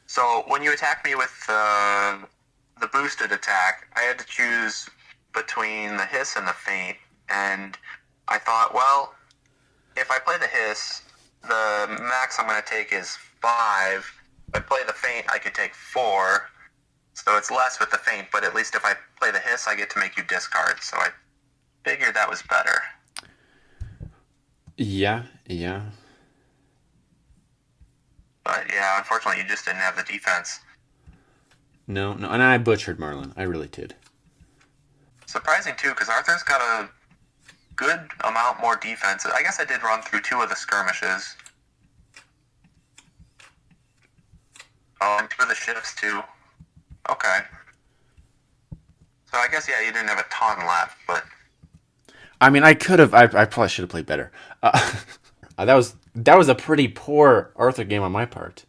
So when you attack me with the boosted attack, I had to choose between the hiss and the feint, and I thought, well, if I play the hiss, the max I'm going to take is 5. If I play the feint, I could take 4, so it's less with the feint, but at least if I play the hiss, I get to make you discard, so I figured that was better. Yeah. But yeah, unfortunately, you just didn't have the defense. No, and I butchered Merlin. I really did. Surprising, too, because Arthur's got a good amount more defense. I guess I did run through 2 of the skirmishes. Oh, and 2 of the shifts, too. Okay. So I guess, yeah, you didn't have a ton left, but... I mean, I could have... I probably should have played better. That was a pretty poor Arthur game on my part.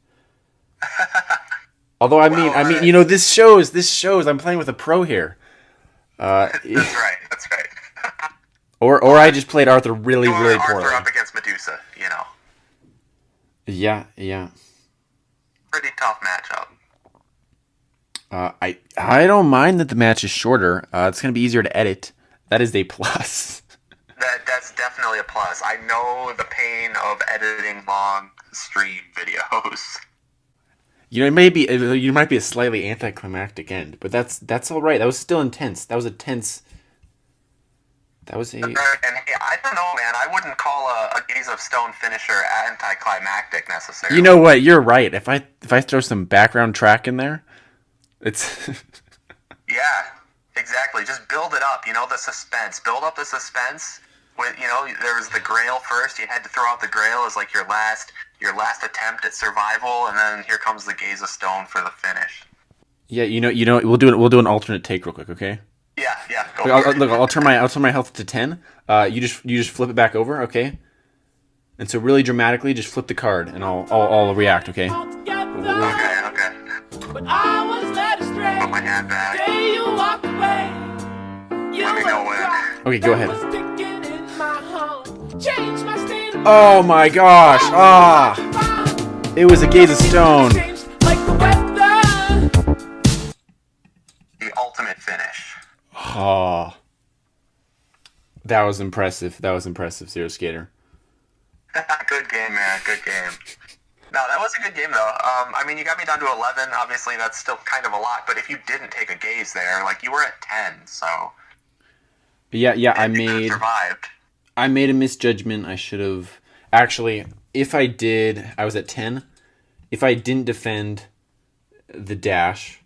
Although I mean, you know, this shows I'm playing with a pro here. That's right. or I just played Arthur really poorly. Arthur up against Medusa, you know. Yeah. Pretty tough matchup. I don't mind that the match is shorter. It's gonna be easier to edit. That is a plus. That's definitely a plus. I know the pain of editing long stream videos. You know, you might be a slightly anticlimactic end, but that's all right. That was still intense. That was a tense. That was a. And hey, I don't know, man. I wouldn't call a Gaze of Stone finisher anticlimactic necessarily. You know what? You're right. If I throw some background track in there, it's. Yeah, exactly. Just build it up. You know, the suspense. Build up the suspense. With there was the Grail first. You had to throw out the Grail as like your last attempt at survival, and then here comes the Gaze of Stone for the finish. Yeah, you know. We'll do an alternate take real quick, okay? Yeah. Go Look, I'll turn my health to 10. You just flip it back over, okay? And so really dramatically, just flip the card, and I'll react, okay? Okay. But I was led astray. Put my hand back. Day you walked away. Let me go in. Okay, go ahead. Change my state of Oh my gosh! It was a Gaze of Stone. like the weather. The ultimate finish. Oh, that was impressive. Zero Skater. Good game, man. Good game. No, that was a good game, though. I mean, you got me down to 11. Obviously, that's still kind of a lot. But if you didn't take a Gaze there, like, you were at 10, so... Yeah, you survived. I made a misjudgment. I should have... Actually, if I did, I was at 10. If I didn't defend the dash,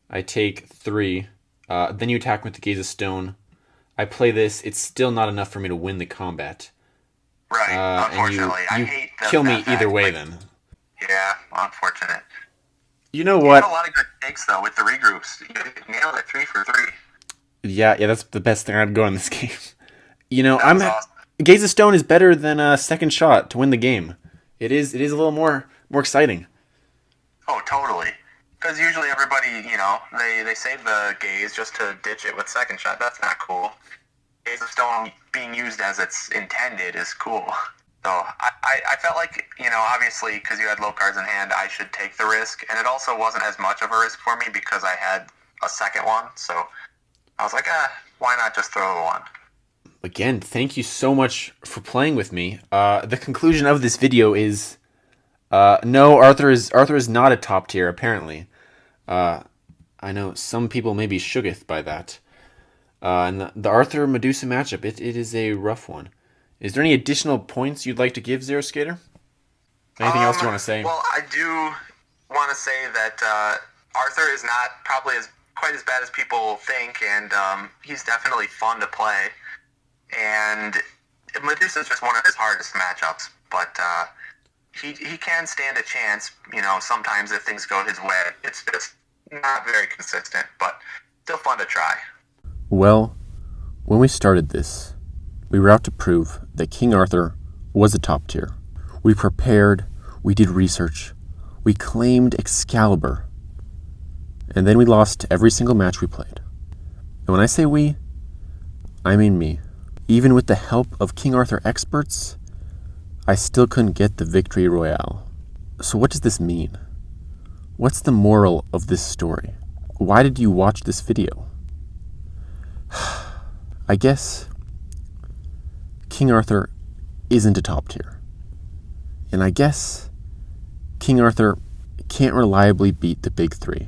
I take 3. Then you attack with the Gaze of Stone. I play this. It's still not enough for me to win the combat. Right, unfortunately. And you I hate kill me either way, then. Yeah, unfortunate. You know You what? had a lot of good takes, though, with the regroups. You nailed it 3 for 3. Yeah, that's the best thing I'd go in this game. You know, That was awesome. Gaze of Stone is better than a second shot to win the game. It is a little more exciting. Oh, totally. Because usually everybody, they save the Gaze just to ditch it with second shot. That's not cool. Gaze of Stone being used as it's intended is cool. So I felt like, obviously, because you had low cards in hand, I should take the risk. And it also wasn't as much of a risk for me because I had a second one. So I was like, why not just throw the one? Again, thank you so much for playing with me. The conclusion of this video is, no, Arthur is not a top tier, apparently. I know some people may be shooketh by that. And the Arthur Medusa matchup, it is a rough one. Is there any additional points you'd like to give, Zero Skater? Anything else you want to say? Well, I do want to say that Arthur is not probably quite as bad as people think, and he's definitely fun to play. And Medusa is just one of his hardest matchups, but he can stand a chance, sometimes if things go his way. It's just not very consistent, but still fun to try. Well, when we started this, we were out to prove that King Arthur was a top tier. We prepared, we did research, we claimed Excalibur, and then we lost every single match we played. And when I say we, I mean me. Even with the help of King Arthur experts, I still couldn't get the victory royale. So what does this mean? What's the moral of this story? Why did you watch this video? I guess King Arthur isn't a top tier. And I guess King Arthur can't reliably beat the big 3.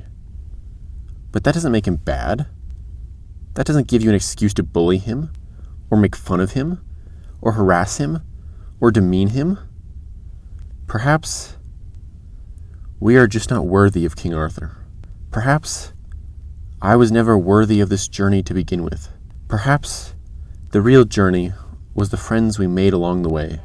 But that doesn't make him bad. That doesn't give you an excuse to bully him, or make fun of him, or harass him, or demean him. Perhaps we are just not worthy of King Arthur. Perhaps I was never worthy of this journey to begin with. Perhaps the real journey was the friends we made along the way.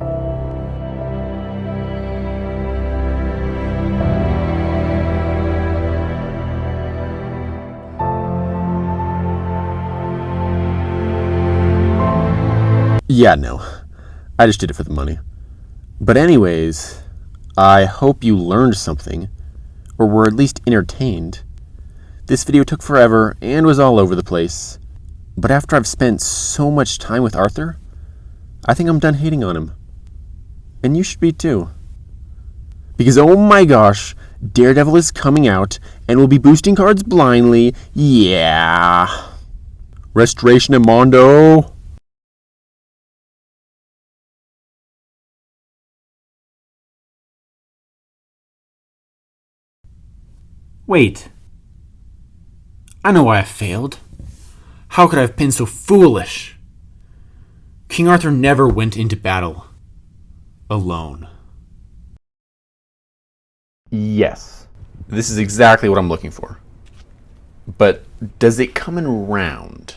Yeah, no. I just did it for the money. But anyways, I hope you learned something, or were at least entertained. This video took forever and was all over the place. But after I've spent so much time with Arthur, I think I'm done hating on him. And you should be too. Because oh my gosh, Daredevil is coming out and will be boosting cards blindly. Yeah. Restoration and Mondo. Wait. I know why I failed. How could I have been so foolish? King Arthur never went into battle alone. Yes. This is exactly what I'm looking for. But does it come in round?